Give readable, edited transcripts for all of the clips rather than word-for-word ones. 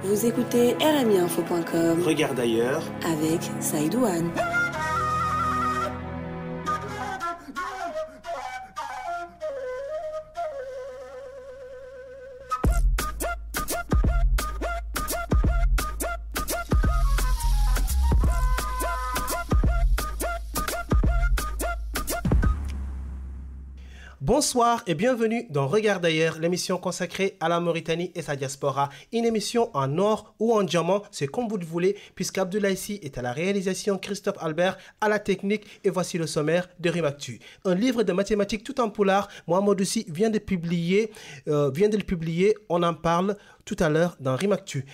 Vous écoutez rmiinfo.com. Regarde ailleurs avec Saïdouane. Bonsoir et bienvenue dans Regarde ailleurs, l'émission consacrée à la Mauritanie et sa diaspora. Une émission en or ou en diamant, c'est comme vous le voulez, puisqu'Abdoulaye Sy est à la réalisation, Christophe Albert à la technique, et voici le sommaire de RIMActu. Un livre de mathématiques tout en poulard, Mohamedou Sy vient de le publier, on en parle tout à l'heure dans RIMActu.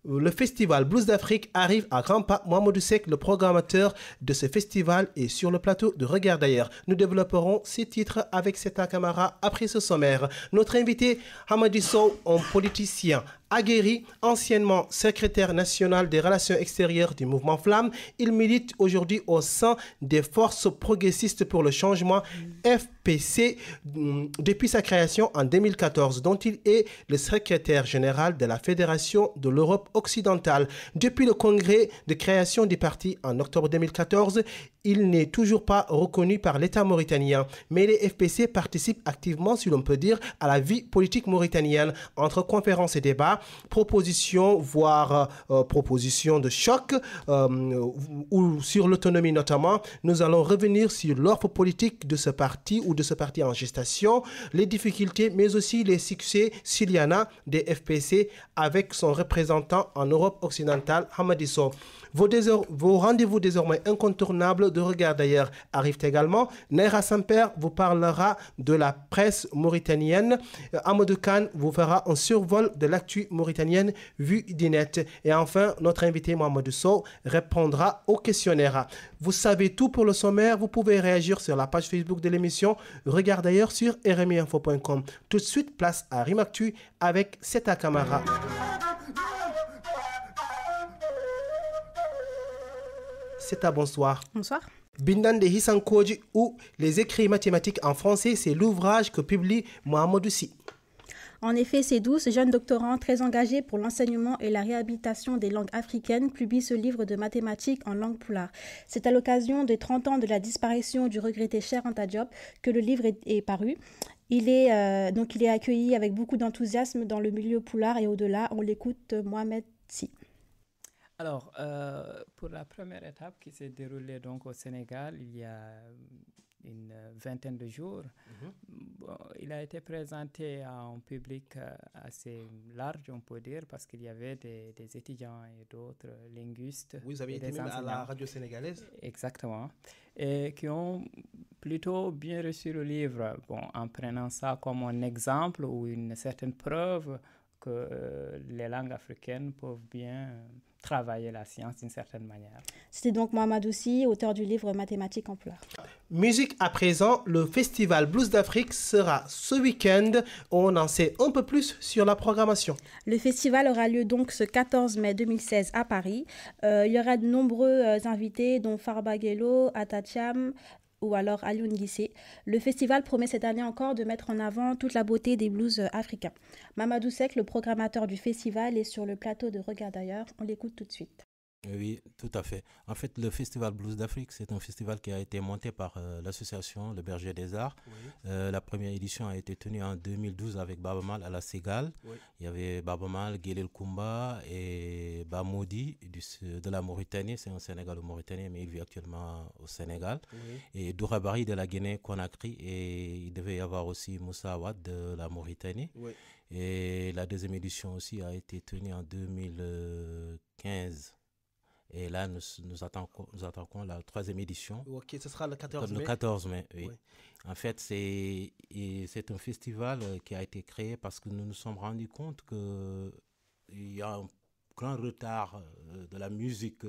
Le festival Blues d'Afrique arrive à grands pas. Mohamedou Seck, le programmateur de ce festival, est sur le plateau de Regarde ailleurs. Nous développerons ces titres avec Seta Camara après ce sommaire. Notre invité, Hamadi Sow, un politicien aguerri, anciennement secrétaire national des relations extérieures du mouvement Flamme. Il milite aujourd'hui au sein des forces progressistes pour le changement FPC depuis sa création en 2014, dont il est le secrétaire général de la Fédération de l'Europe occidentale. Depuis le congrès de création du parti en octobre 2014, il n'est toujours pas reconnu par l'État mauritanien. Mais les FPC participent activement, si l'on peut dire, à la vie politique mauritanienne. Entre conférences et débats, propositions, voire propositions de choc, ou sur l'autonomie notamment, nous allons revenir sur l'offre politique de ce parti ou de ce parti en gestation, les difficultés, mais aussi les succès s'il y en a des FPC avec son représentant en Europe occidentale, Hamadi Sow. Vos rendez-vous désormais incontournables de Regarde ailleurs arrivent également. Naira Samper vous parlera de la presse mauritanienne. Amadou Khan vous fera un survol de l'actu mauritanienne vue d'Inet. Et enfin, notre invité Mohamedou Sow répondra au questionnaire. Vous savez tout pour le sommaire. Vous pouvez réagir sur la page Facebook de l'émission Regarde ailleurs sur rmiinfo.com. Tout de suite, place à RIMActu avec Seta Camara. C'est à bonsoir. Bonsoir. Bindande Hisankoji ou les écrits mathématiques en français, c'est l'ouvrage que publie Mohamedou Sy. En effet, c'est d'où ce jeune doctorant très engagé pour l'enseignement et la réhabilitation des langues africaines publie ce livre de mathématiques en langue poulard. C'est à l'occasion des 30 ans de la disparition du regretté Cheikh Anta Diop que le livre est paru. Il est accueilli avec beaucoup d'enthousiasme dans le milieu poulard et au-delà. On l'écoute, Mohamed Sy. Alors, pour la première étape qui s'est déroulée donc au Sénégal il y a une vingtaine de jours, bon, il a été présenté à un public assez large, on peut dire, parce qu'il y avait des étudiants et d'autres linguistes. Vous avez été même à la radio sénégalaise. Exactement. Et qui ont plutôt bien reçu le livre, bon, en prenant ça comme un exemple ou une certaine preuve que les langues africaines peuvent bien travailler la science d'une certaine manière. C'était donc Mohamedou Sy, auteur du livre Mathématiques en poulard. Musique à présent, le festival Blues d'Afrique sera ce week-end. On en sait un peu plus sur la programmation. Le festival aura lieu donc ce 14 mai 2016 à Paris. Il y aura de nombreux invités, dont Farba Guello, Atacham, ou alors Alioune Guissé. Le festival promet cette année encore de mettre en avant toute la beauté des blues africains. Mohamedou Seck, le programmateur du festival, est sur le plateau de Regarde ailleurs. On l'écoute tout de suite. Oui, tout à fait. En fait, le Festival Blues d'Afrique, c'est un festival qui a été monté par l'association Le Berger des Arts. Oui. La première édition a été tenue en 2012 avec Baba Mal à la Cégale. Oui. Il y avait Baba Mal, Guélel Koumba et Bamoudi de la Mauritanie. C'est un Sénégalo-Mauritanien, mais il vit actuellement au Sénégal. Oui. Et Dourabari de la Guinée-Conakry. Et il devait y avoir aussi Moussa Awad de la Mauritanie. Oui. Et la deuxième édition aussi a été tenue en 2015. Et là, nous attaquons la troisième édition. Ok, ce sera le 14 mai. Le 14 mai, oui. En fait, c'est un festival qui a été créé parce que nous nous sommes rendus compte qu'il y a un grand retard de la musique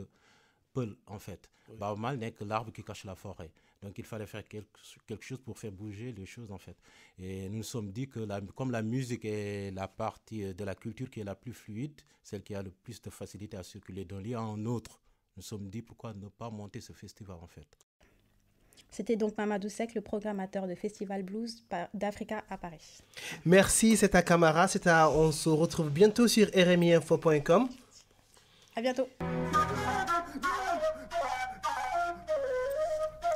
Peul, en fait. Oui. Baaba Maal n'est que l'arbre qui cache la forêt. Donc, il fallait faire quelque chose pour faire bouger les choses, en fait. Et nous nous sommes dit que comme la musique est la partie de la culture qui est la plus fluide, celle qui a le plus de facilité à circuler d'un lieu à un autre, nous nous sommes dit pourquoi ne pas monter ce festival, en fait. C'était donc Mamadou Seck, le programmateur de Festival Blues d'Africa à Paris. Merci, c'est ta Camara. On se retrouve bientôt sur rmiinfo.com. À bientôt.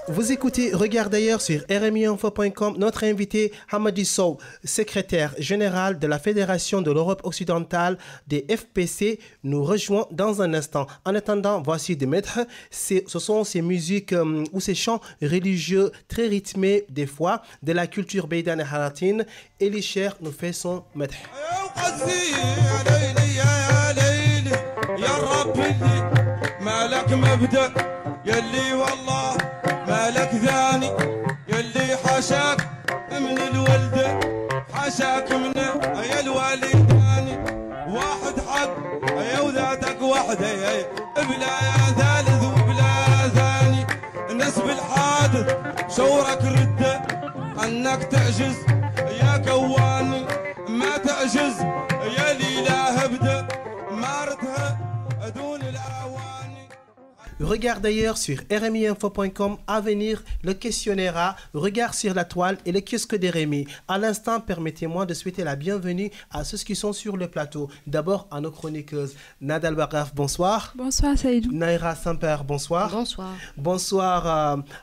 Vous écoutez Regarde d'ailleurs sur rmiinfo.com. Notre invité, Hamadi Sow, secrétaire général de la Fédération de l'Europe occidentale des FPC, nous rejoint dans un instant. En attendant, voici des maîtres. Ce sont ces musiques ou ces chants religieux très rythmés des fois de la culture beydane et haratine. Elie Cher nous fait son maître. مالك ثاني يلي حاشاك من الولد حاشاك من يا الوالداني واحد حق يا وذاتك وحده بلا يا ثالث وبلا ثاني الناس بالحادث شورك رده انك تعجز يا كواني ما تعجز يا ليله هبده مارتها دون الاواني. Regarde d'ailleurs sur rmiinfo.com. À venir, le questionnaire A, regard sur la toile et le kiosque de Rémi. À l'instant, permettez-moi de souhaiter la bienvenue à ceux qui sont sur le plateau. D'abord, à nos chroniqueuses. Nadal Baraf, bonsoir. Bonsoir, Saïdou. Naira Samper, bonsoir. Bonsoir. Bonsoir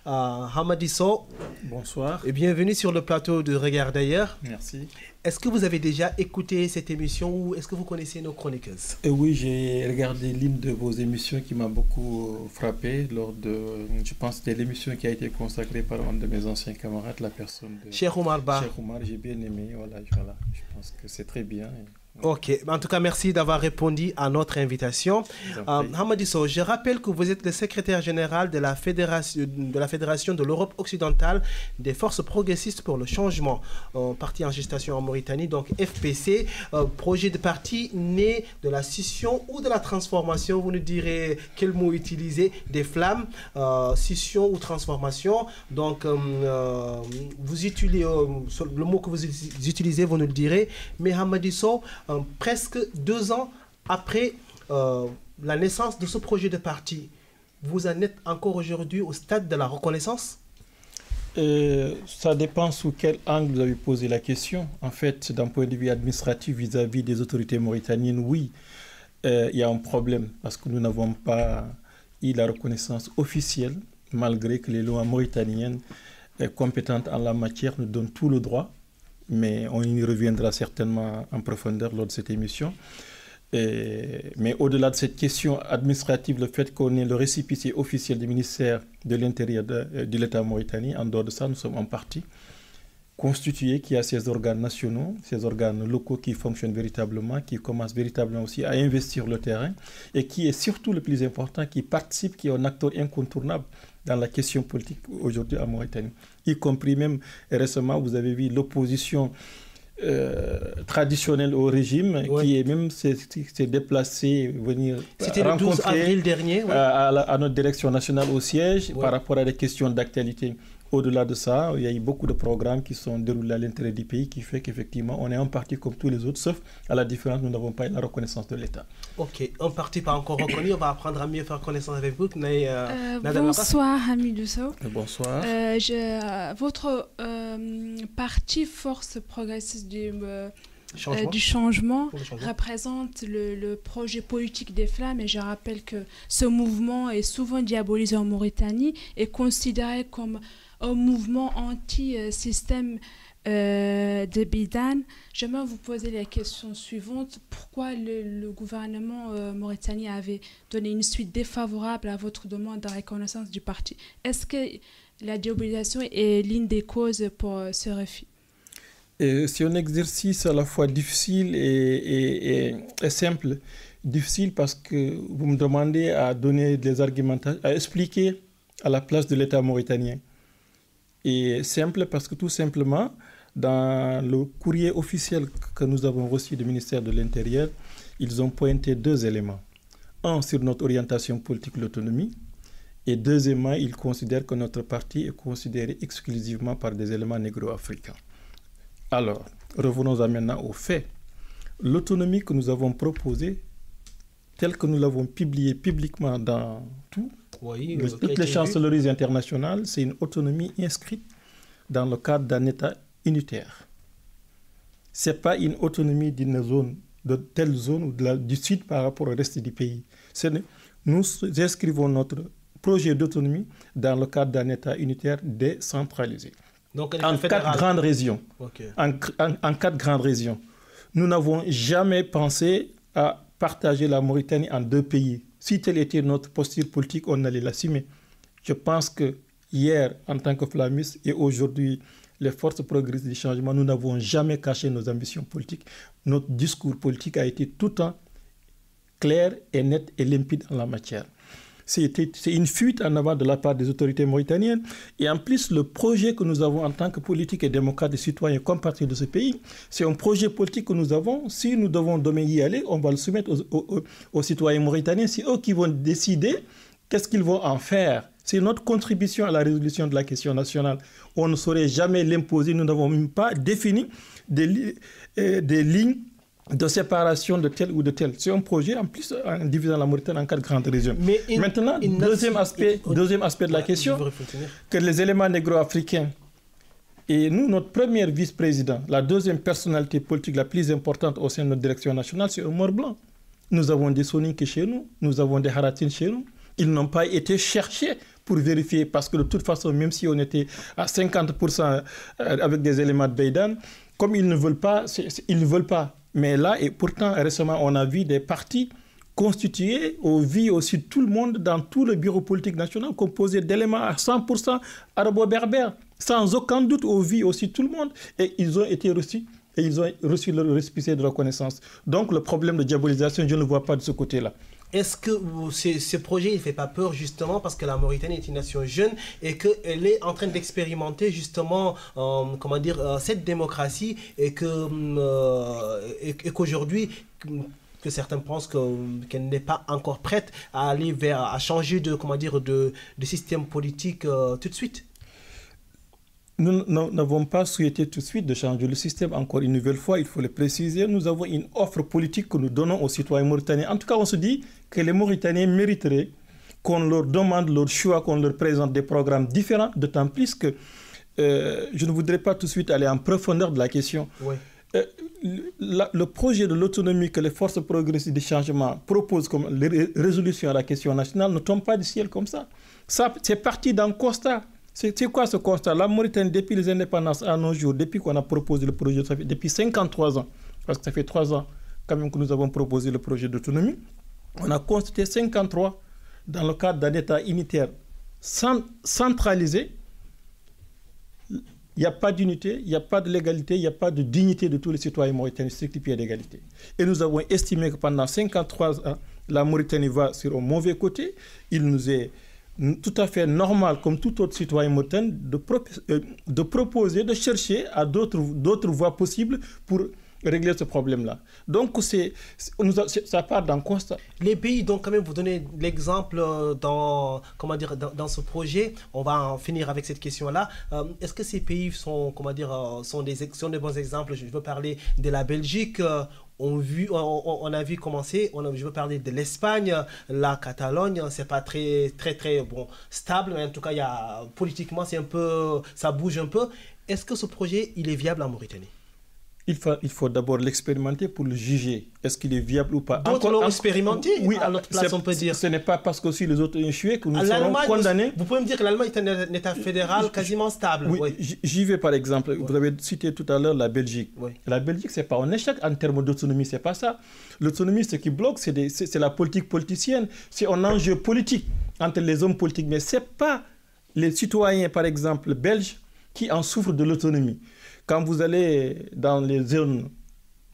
à Hamadi Sow. Bonsoir. Et bienvenue sur le plateau de Regard d'ailleurs. Merci. Est-ce que vous avez déjà écouté cette émission ou est-ce que vous connaissez nos chroniqueuses? Oui, j'ai regardé l'une de vos émissions qui m'a beaucoup frappé lors de, je pense, c'était l'émission qui a été consacrée par un de mes anciens camarades, la personne de Cheikh Oumar Ba. Cheikh Oumar, j'ai bien aimé, voilà, je pense que c'est très bien. Ok, en tout cas, merci d'avoir répondu à notre invitation. Hamadi Sow, je rappelle que vous êtes le secrétaire général de la Fédération de l'Europe occidentale des forces progressistes pour le changement, parti en gestation en Mauritanie, donc FPC, projet de parti né de la scission ou de la transformation, vous nous direz quel mot utiliser, des flammes, scission ou transformation. Donc, vous utilisez, le mot que vous utilisez, vous nous le direz, mais Hamadi Sow, presque 2 ans après la naissance de ce projet de parti, vous en êtes encore aujourd'hui au stade de la reconnaissance? Ça dépend sous quel angle vous avez posé la question. En fait, d'un point de vue administratif vis-à-vis des autorités mauritaniennes, oui, il y a un problème parce que nous n'avons pas eu la reconnaissance officielle, malgré que les lois mauritaniennes compétentes en la matière nous donnent tout le droit. Mais on y reviendra certainement en profondeur lors de cette émission. Mais au-delà de cette question administrative, le fait qu'on ait le récépissé officiel du ministère de l'Intérieur de l'État Mauritanie, en dehors de ça, nous sommes un parti constitué qui a ses organes nationaux, ses organes locaux qui fonctionnent véritablement, qui commencent véritablement aussi à investir le terrain et qui est surtout le plus important, qui participe, qui est un acteur incontournable dans la question politique aujourd'hui en Mauritanie. Y compris même récemment, vous avez vu l'opposition traditionnelle au régime qui est même s'est déplacée, venir C'était le 12 avril dernier à notre direction nationale au siège par rapport à des questions d'actualité. Au-delà de ça, il y a eu beaucoup de programmes qui sont déroulés à l'intérêt du pays qui fait qu'effectivement, on est un parti comme tous les autres, sauf à la différence, nous n'avons pas la reconnaissance de l'État. Ok, un parti pas encore reconnu, on va apprendre à mieux faire connaissance avec vous. Bonsoir, Hamidou Sow. Bonsoir. Votre parti Force progressiste du changement représente le projet politique des Flammes et je rappelle que ce mouvement est souvent diabolisé en Mauritanie et considéré comme un mouvement anti-système de Beydane. J'aimerais vous poser la question suivante. Pourquoi le gouvernement mauritanien avait donné une suite défavorable à votre demande de reconnaissance du parti? Est-ce que la diabolisation est l'une des causes pour ce refus? C'est un exercice à la fois difficile et simple. Difficile parce que vous me demandez à donner des argumentations, à expliquer à la place de l'État mauritanien. Et simple parce que tout simplement, dans le courrier officiel que nous avons reçu du ministère de l'Intérieur, ils ont pointé 2 éléments. Un, sur notre orientation politique, l'autonomie. Et deuxièmement, ils considèrent que notre parti est considéré exclusivement par des éléments négro-africains. Alors, revenons maintenant aux faits. L'autonomie que nous avons proposée, telle que nous l'avons publiée publiquement dans tout, toutes les chancelleries internationales, c'est une autonomie inscrite dans le cadre d'un État unitaire. Ce n'est pas une autonomie d'une zone, de telle zone ou du Sud par rapport au reste du pays. Nous inscrivons notre projet d'autonomie dans le cadre d'un État unitaire décentralisé. Donc, en 4 grandes régions. Okay. En 4 grandes régions. Nous n'avons jamais pensé à partager la Mauritanie en 2 pays. Si telle était notre posture politique, on allait l'assumer. Je pense que hier, en tant que flammistes, et aujourd'hui, les forces progressistes du changement, nous n'avons jamais caché nos ambitions politiques. Notre discours politique a été tout le temps clair et net et limpide en la matière. C'est une fuite en avant de la part des autorités mauritaniennes. Et en plus, le projet que nous avons en tant que politiques et démocrates et citoyens compatriotes de ce pays, c'est un projet politique que nous avons. Si nous devons demain y aller, on va le soumettre aux citoyens mauritaniens. C'est eux qui vont décider qu'est-ce qu'ils vont en faire. C'est notre contribution à la résolution de la question nationale. On ne saurait jamais l'imposer. Nous n'avons même pas défini des lignes de séparation de tel ou de tel. C'est un projet, en plus, en divisant la Mauritanie en 4 grandes régions. Maintenant, deuxième aspect de la question, que les éléments négro-africains, et nous, notre premier vice-président, la deuxième personnalité politique la plus importante au sein de notre direction nationale, c'est Omar Blanc. Nous avons des Soninké chez nous, nous avons des Haratines chez nous. Ils n'ont pas été cherchés pour vérifier, parce que de toute façon, même si on était à 50% avec des éléments de Beydan, comme ils ne veulent pas, ils ne veulent pas. Mais là, et pourtant, récemment, on a vu des partis constitués, on vit aussi tout le monde dans tout le bureau politique national composé d'éléments à 100% arabo-berbères. Sans aucun doute, on vit aussi tout le monde. Et ils ont été reçus, et ils ont reçu leur récépissé de reconnaissance. Donc, le problème de diabolisation, je ne le vois pas de ce côté-là. Est-ce que ce projet ne fait pas peur justement parce que la Mauritanie est une nation jeune et qu'elle est en train d'expérimenter justement cette démocratie et qu'aujourd'hui que certains pensent qu'elle n'est pas encore prête à aller à changer de système politique tout de suite? Nous n'avons pas souhaité tout de suite de changer le système. Encore une nouvelle fois, il faut le préciser, nous avons une offre politique que nous donnons aux citoyens mauritaniens. En tout cas, on se dit que les Mauritaniens mériteraient qu'on leur demande leur choix, qu'on leur présente des programmes différents, d'autant plus que je ne voudrais pas tout de suite aller en profondeur de la question. Oui. Le projet de l'autonomie que les forces progressistes du changement proposent comme résolution à la question nationale ne tombe pas du ciel comme ça. C'est parti d'un constat. C'est quoi ce constat? La Mauritanie, depuis les indépendances à nos jours, depuis qu'on a proposé le projet, depuis 53 ans, parce que ça fait 3 ans quand même que nous avons proposé le projet d'autonomie, on a constaté 53 dans le cadre d'un État unitaire centralisé. Il n'y a pas d'unité, il n'y a pas de légalité, il n'y a pas de dignité de tous les citoyens mauritaniens, strict pied d'égalité. Et nous avons estimé que pendant 53 ans, la Mauritanie va sur un mauvais côté. Il nous est tout à fait normal, comme tout autre citoyen mauritanien, de proposer, de chercher à d'autres voies possibles pour régler ce problème-là. Donc, ça part d'un constat. Les pays, donc, quand même, vous donnez l'exemple dans ce projet. On va en finir avec cette question-là. Est-ce que ces pays sont des bons exemples? Je veux parler de la Belgique. On a vu commencer, je veux parler de l'Espagne, la Catalogne, c'est pas très stable, mais en tout cas, politiquement, ça bouge un peu. Est-ce que ce projet, il est viable en Mauritanie? Il faut d'abord l'expérimenter pour le juger. Est-ce qu'il est viable ou pas? D'autres l'ont expérimenté, oui, à notre place, on peut dire. Ce n'est pas parce que si les autres ont échoué que nous serons condamnés. Vous pouvez me dire que l'Allemagne est un État fédéral quasiment stable. Oui. J'y vais par exemple. Oui. Vous avez cité tout à l'heure la Belgique. Oui. La Belgique, ce n'est pas un échec en termes d'autonomie, ce n'est pas ça. L'autonomie, ce qui bloque, c'est la politique politicienne. C'est un enjeu politique entre les hommes politiques. Mais ce n'est pas les citoyens, par exemple, belges, qui en souffrent de l'autonomie. Quand vous allez dans les zones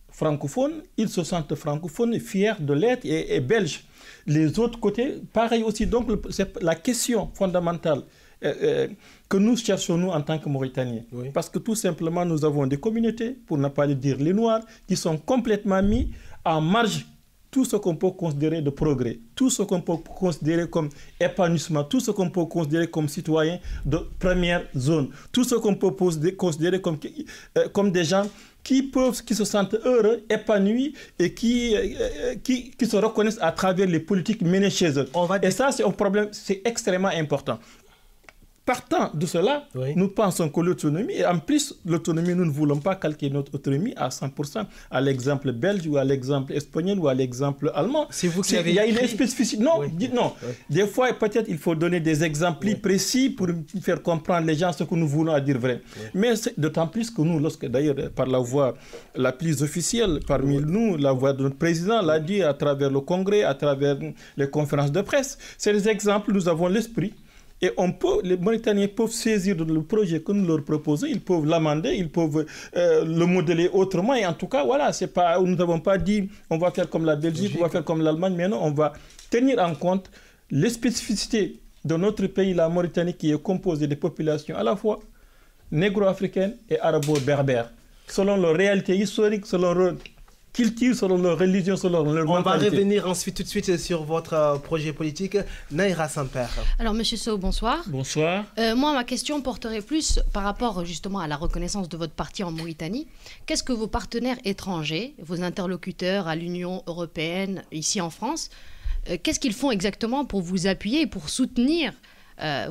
francophones, ils se sentent francophones et fiers de l'être et belges. Les autres côtés, pareil aussi. Donc, c'est la question fondamentale que nous cherchons, nous, en tant que Mauritaniens. Oui. Parce que tout simplement, nous avons des communautés, pour ne pas le dire les Noirs, qui sont complètement mis en marge. Tout ce qu'on peut considérer de progrès, tout ce qu'on peut considérer comme épanouissement, tout ce qu'on peut considérer comme citoyen de première zone, tout ce qu'on peut considérer comme des gens qui se sentent heureux, épanouis et qui se reconnaissent à travers les politiques menées chez eux. Et ça, c'est un problème, c'est extrêmement important. Partant de cela, nous pensons que l'autonomie, et en plus, l'autonomie, nous ne voulons pas calquer notre autonomie à 100% à l'exemple belge ou à l'exemple espagnol ou à l'exemple allemand. C'est vous qui avez Il y a une spécificité. Non, non. Des fois, peut-être, il faut donner des exemples précis pour faire comprendre les gens ce que nous voulons à dire vrai. Mais d'autant plus que nous, lorsque d'ailleurs, par la voix la plus officielle parmi nous, la voix de notre président l'a dit à travers le Congrès, à travers les conférences de presse, c'est des exemples, nous avons l'esprit. Et les Mauritaniens peuvent saisir le projet que nous leur proposons, ils peuvent l'amender, ils peuvent le modeler autrement. Et en tout cas, voilà, nous n'avons pas dit on va faire comme la Belgique, on va faire comme l'Allemagne, mais non, on va tenir en compte les spécificités de notre pays, la Mauritanie, qui est composée de populations à la fois négro-africaines et arabo-berbères, selon leur réalité historique, selon leur culture, selon leur religion, selon leur mentalité. On va revenir ensuite tout de suite sur votre projet politique. Naïra Samper. Alors, Monsieur Sow, bonsoir. Bonsoir. Moi, ma question porterait plus par rapport justement à la reconnaissance de votre parti en Mauritanie. Qu'est-ce que vos partenaires étrangers, vos interlocuteurs à l'Union européenne, ici en France, qu'est-ce qu'ils font exactement pour vous appuyer et pour soutenir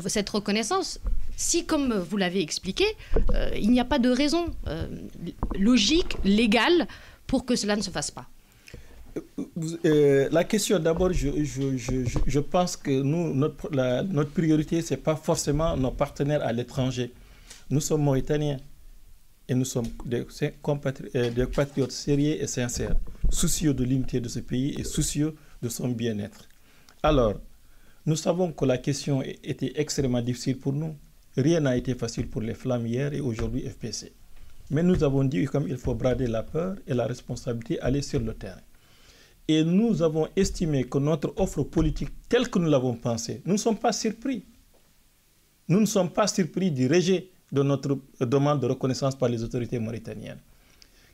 cette reconnaissance ? Si, comme vous l'avez expliqué, il n'y a pas de raison logique, légale, pour que cela ne se fasse pas. La question, d'abord, je pense que notre priorité, ce n'est pas forcément nos partenaires à l'étranger. Nous sommes Mauritaniens et nous sommes des patriotes sérieux et sincères, soucieux de l'unité de ce pays et soucieux de son bien-être. Alors, nous savons que la question était extrêmement difficile pour nous. Rien n'a été facile pour les Flammes hier et aujourd'hui FPC. Mais nous avons dit, comme il faut brader la peur et la responsabilité, aller sur le terrain. Et nous avons estimé que notre offre politique, telle que nous l'avons pensée, nous ne sommes pas surpris. Nous ne sommes pas surpris du rejet de notre demande de reconnaissance par les autorités mauritaniennes.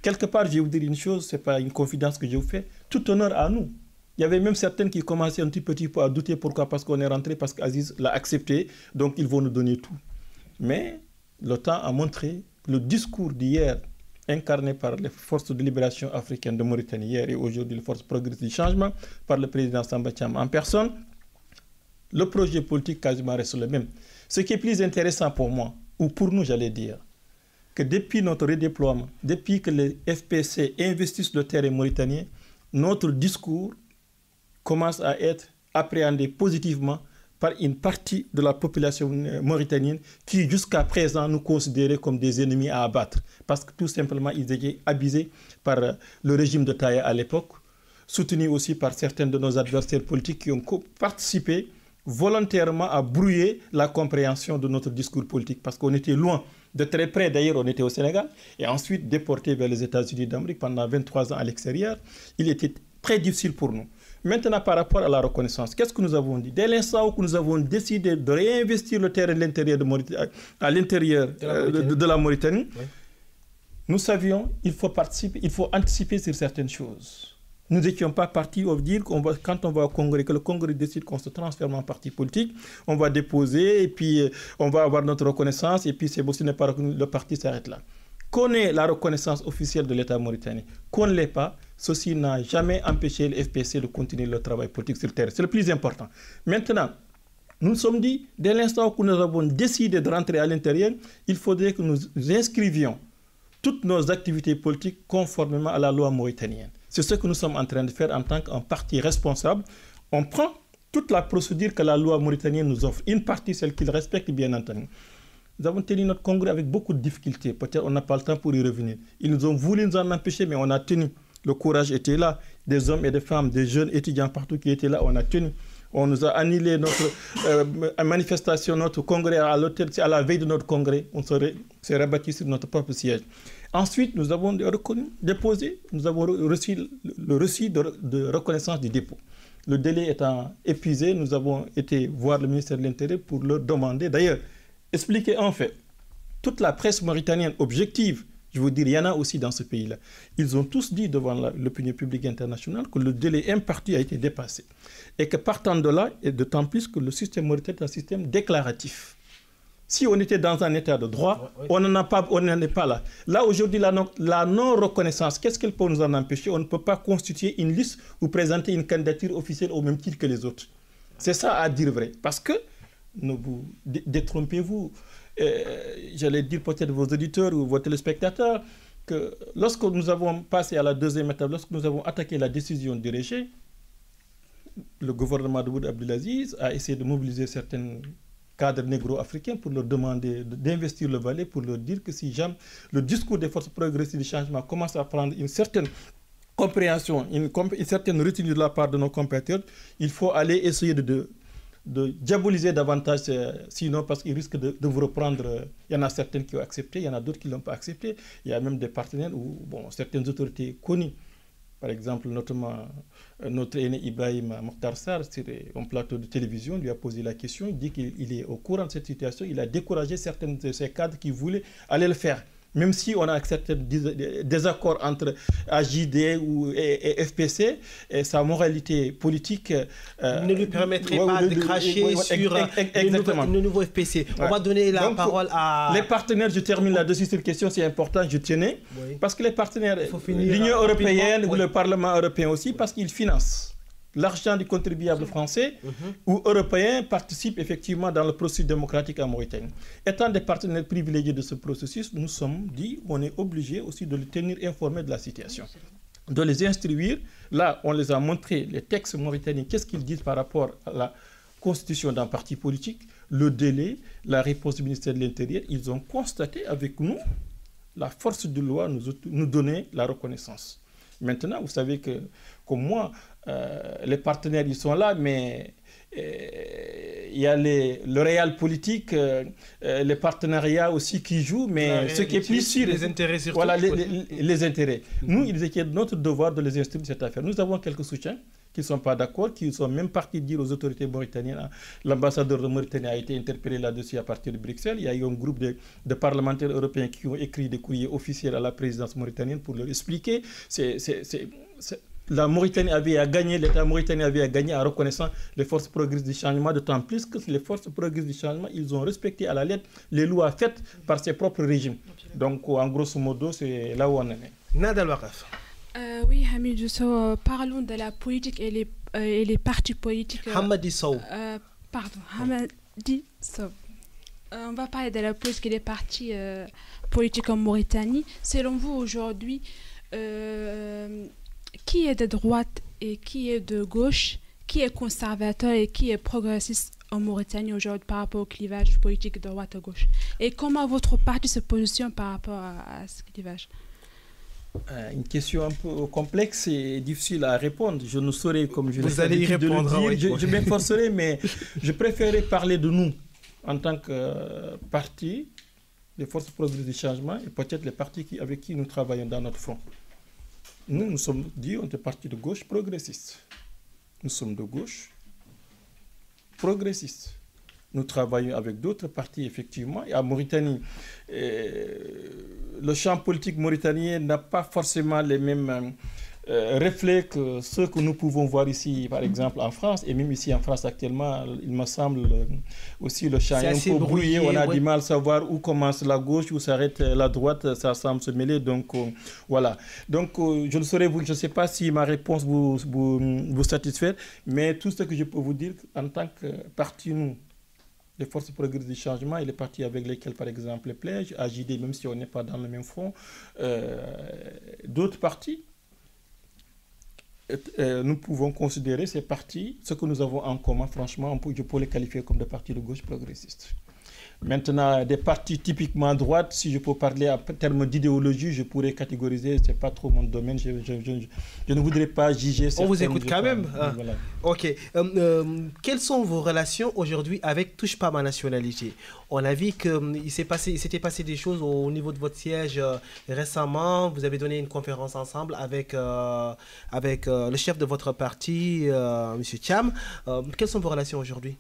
Quelque part, je vais vous dire une chose, ce n'est pas une confidence que je vous fais, tout honneur à nous. Il y avait même certaines qui commençaient un petit peu à douter. Pourquoi ? Parce qu'on est rentré, parce qu'Aziz l'a accepté, donc ils vont nous donner tout. Mais le temps a montré le discours d'hier, incarné par les forces de libération africaines de Mauritanie hier et aujourd'hui les forces progressistes du changement, par le président Samba Thiam en personne, le projet politique quasiment reste le même. Ce qui est plus intéressant pour moi, ou pour nous j'allais dire, que depuis notre redéploiement, depuis que les FPC investissent le terrain mauritanien, notre discours commence à être appréhendé positivement par une partie de la population mauritanienne qui, jusqu'à présent, nous considérait comme des ennemis à abattre. Parce que tout simplement, ils étaient abusés par le régime de Taya à l'époque, soutenus aussi par certains de nos adversaires politiques qui ont participé volontairement à brouiller la compréhension de notre discours politique. Parce qu'on était loin, de très près d'ailleurs, on était au Sénégal, et ensuite déportés vers les États-Unis d'Amérique pendant 23 ans à l'extérieur. Il était très difficile pour nous. Maintenant, par rapport à la reconnaissance, qu'est-ce que nous avons dit ? Dès l'instant où nous avons décidé de réinvestir le terrain à l'intérieur de la Mauritanie, nous savions qu'il faut participer, il faut anticiper sur certaines choses. Nous n'étions pas partis à dire quand on va au Congrès, que le Congrès décide qu'on se transforme en parti politique, on va déposer et puis on va avoir notre reconnaissance et puis c'est bon, ce n'est pas reconnu, le parti s'arrête là. Qu'on ait la reconnaissance officielle de l'État mauritanien, qu'on ne l'ait pas, ceci n'a jamais empêché le FPC de continuer le travail politique sur le terrain. C'est le plus important. Maintenant, nous nous sommes dit, dès l'instant où nous avons décidé de rentrer à l'intérieur, il faudrait que nous inscrivions toutes nos activités politiques conformément à la loi mauritanienne. C'est ce que nous sommes en train de faire en tant qu'un parti responsable. On prend toute la procédure que la loi mauritanienne nous offre, une partie, celle qu'il respecte bien entendu. Nous avons tenu notre congrès avec beaucoup de difficultés. Peut-être on n'a pas le temps pour y revenir. Ils nous ont voulu nous en empêcher, mais on a tenu. Le courage était là. Des hommes et des femmes, des jeunes étudiants partout qui étaient là, on a tenu. On nous a annulé notre manifestation, notre congrès à l'hôtel. À la veille de notre congrès, on s'est rabattu sur notre propre siège. Ensuite, nous avons déposé, nous avons reçu le reçu de reconnaissance du dépôt. Le délai étant épuisé, nous avons été voir le ministère de l'Intérieur pour leur demander, d'ailleurs, expliquer en fait, toute la presse mauritanienne objective, je veux dire, il y en a aussi dans ce pays-là. Ils ont tous dit devant l'opinion publique internationale que le délai imparti a été dépassé. Et que partant de là, et d'autant plus que le système mauritanien est un système déclaratif. Si on était dans un état de droit, on n'en est pas là. Là, aujourd'hui, la non-reconnaissance, qu'est-ce qu'elle peut nous en empêcher? On ne peut pas constituer une liste ou présenter une candidature officielle au même titre que les autres. C'est ça à dire vrai. Parce que, ne vous détrompez-vous, j'allais dire peut-être vos auditeurs ou vos téléspectateurs, que lorsque nous avons passé à la deuxième étape, lorsque nous avons attaqué la décision du rejet, le gouvernement de Boud Abdelaziz a essayé de mobiliser certains cadres négro-africains pour leur demander d'investir le Valais, pour leur dire que si jamais le discours des forces progressistes du changement commence à prendre une certaine compréhension, une certaine retenue de la part de nos compatriotes, il faut aller essayer de diaboliser davantage, sinon parce qu'ils risquent de vous reprendre. Il y en a certaines qui ont accepté, il y en a d'autres qui ne l'ont pas accepté. Il y a même des partenaires ou certaines autorités connues. Par exemple, notamment notre aîné Ibrahim Mokhtar Sarr, sur un plateau de télévision, lui a posé la question. Il dit qu'il est au courant de cette situation. Il a découragé certains de ses cadres qui voulaient aller le faire. Même si on a certains désaccords entre AJD et FPC, et sa moralité politique ne lui permettrait pas de cracher sur le nouveau FPC. On va donner la parole à... Les partenaires, je termine là-dessus cette question, c'est important, je tenais. Parce que les partenaires, l'Union européenne ou le Parlement européen aussi, parce qu'ils financent. L'argent du contribuable français ou européen participe effectivement dans le processus démocratique en Mauritanie. Étant des partenaires privilégiés de ce processus, nous sommes dit, on est obligé aussi de les tenir informés de la situation, de les instruire. Là, on les a montré, les textes mauritaniens, qu'est-ce qu'ils disent par rapport à la constitution d'un parti politique, le délai, la réponse du ministère de l'Intérieur. Ils ont constaté avec nous la force de loi nous donner la reconnaissance. Maintenant, vous savez que, comme moi, les partenaires, ils sont là, mais il y a le réel politique, les partenariats aussi qui jouent, mais ce qui est plus sûr... Les intérêts surtout. Voilà, les intérêts. Nous, il était notre devoir de les instruire de cette affaire. Nous avons quelques soutiens qui ne sont pas d'accord, qui sont même partis dire aux autorités mauritaniennes. L'ambassadeur de Mauritanie a été interpellé là-dessus à partir de Bruxelles. Il y a eu un groupe de parlementaires européens qui ont écrit des courriers officiels à la présidence mauritanienne pour leur expliquer. La Mauritanie avait à gagner, l'État mauritanien avait à gagner en reconnaissant les forces progressistes du changement, d'autant plus que les forces progressistes du changement, ils ont respecté à la lettre les lois faites par ses propres régimes. Donc, en grosso modo, c'est là où on en est. Nadal Wakaf. Oui, Hamid Youssou, parlons de la politique et les partis politiques. Hamadi Sow. Pardon, Hamadi Sow. On va parler de la politique et des partis politiques en Mauritanie. Selon vous, aujourd'hui, qui est de droite et qui est de gauche, qui est conservateur et qui est progressiste en Mauritanie aujourd'hui par rapport au clivage politique de droite à gauche? Et comment votre parti se positionne par rapport à ce clivage? Une question un peu complexe et difficile à répondre. Je ne saurais, comme je Vous allez y répondre, oui, je m'efforcerai, mais je préférerais parler de nous en tant que parti, les forces progressistes du changement et peut-être les partis avec qui nous travaillons dans notre front. Nous sommes dit, on est parti de gauche progressiste. Nous sommes de gauche progressiste. Nous travaillons avec d'autres partis, effectivement. Et en Mauritanie, le champ politique mauritanien n'a pas forcément les mêmes reflets que ceux que nous pouvons voir ici, par exemple, en France. Et même ici en France, actuellement, il me semble aussi le champ est un peu brouillé. On a du mal à savoir où commence la gauche, où s'arrête la droite. Ça semble se mêler. Donc, voilà. Donc, je ne saurais vous, je ne sais pas si ma réponse vous satisfait, mais tout ce que je peux vous dire, en tant que parti, nous, les forces progressistes du changement et les partis avec lesquels, par exemple, les Plèges, AJD, même si on n'est pas dans le même front, d'autres partis, nous pouvons considérer ces partis, ce que nous avons en commun, franchement, je peux les qualifier comme des partis de gauche progressistes. Maintenant, des partis typiquement droite, si je peux parler en termes d'idéologie, je pourrais catégoriser, ce n'est pas trop mon domaine, je ne voudrais pas juger. On vous écoute quand même. Voilà. Ok. Quelles sont vos relations aujourd'hui avec Touche pas ma nationalité? On a vu qu'il s'était passé des choses au niveau de votre siège récemment. Vous avez donné une conférence ensemble avec le chef de votre parti, M. Thiam. Quelles sont vos relations aujourd'hui?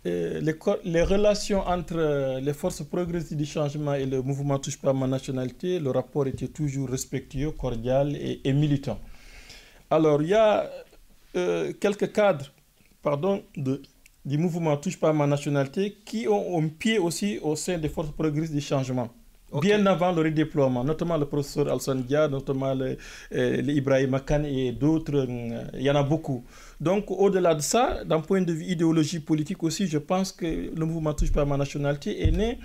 Les relations entre les forces progressistes du changement et le mouvement Touche pas à ma nationalité, le rapport était toujours respectueux, cordial et militant. Alors, il y a quelques cadres du mouvement Touche pas à ma nationalité qui ont un pied aussi au sein des forces progressistes du changement. Okay. Bien avant le redéploiement, notamment le professeur Alassane Dia, notamment Ibrahim Kane et d'autres, il y en a beaucoup. Donc au-delà de ça, d'un point de vue idéologie politique aussi, je pense que le mouvement Touche pas à ma nationalité est né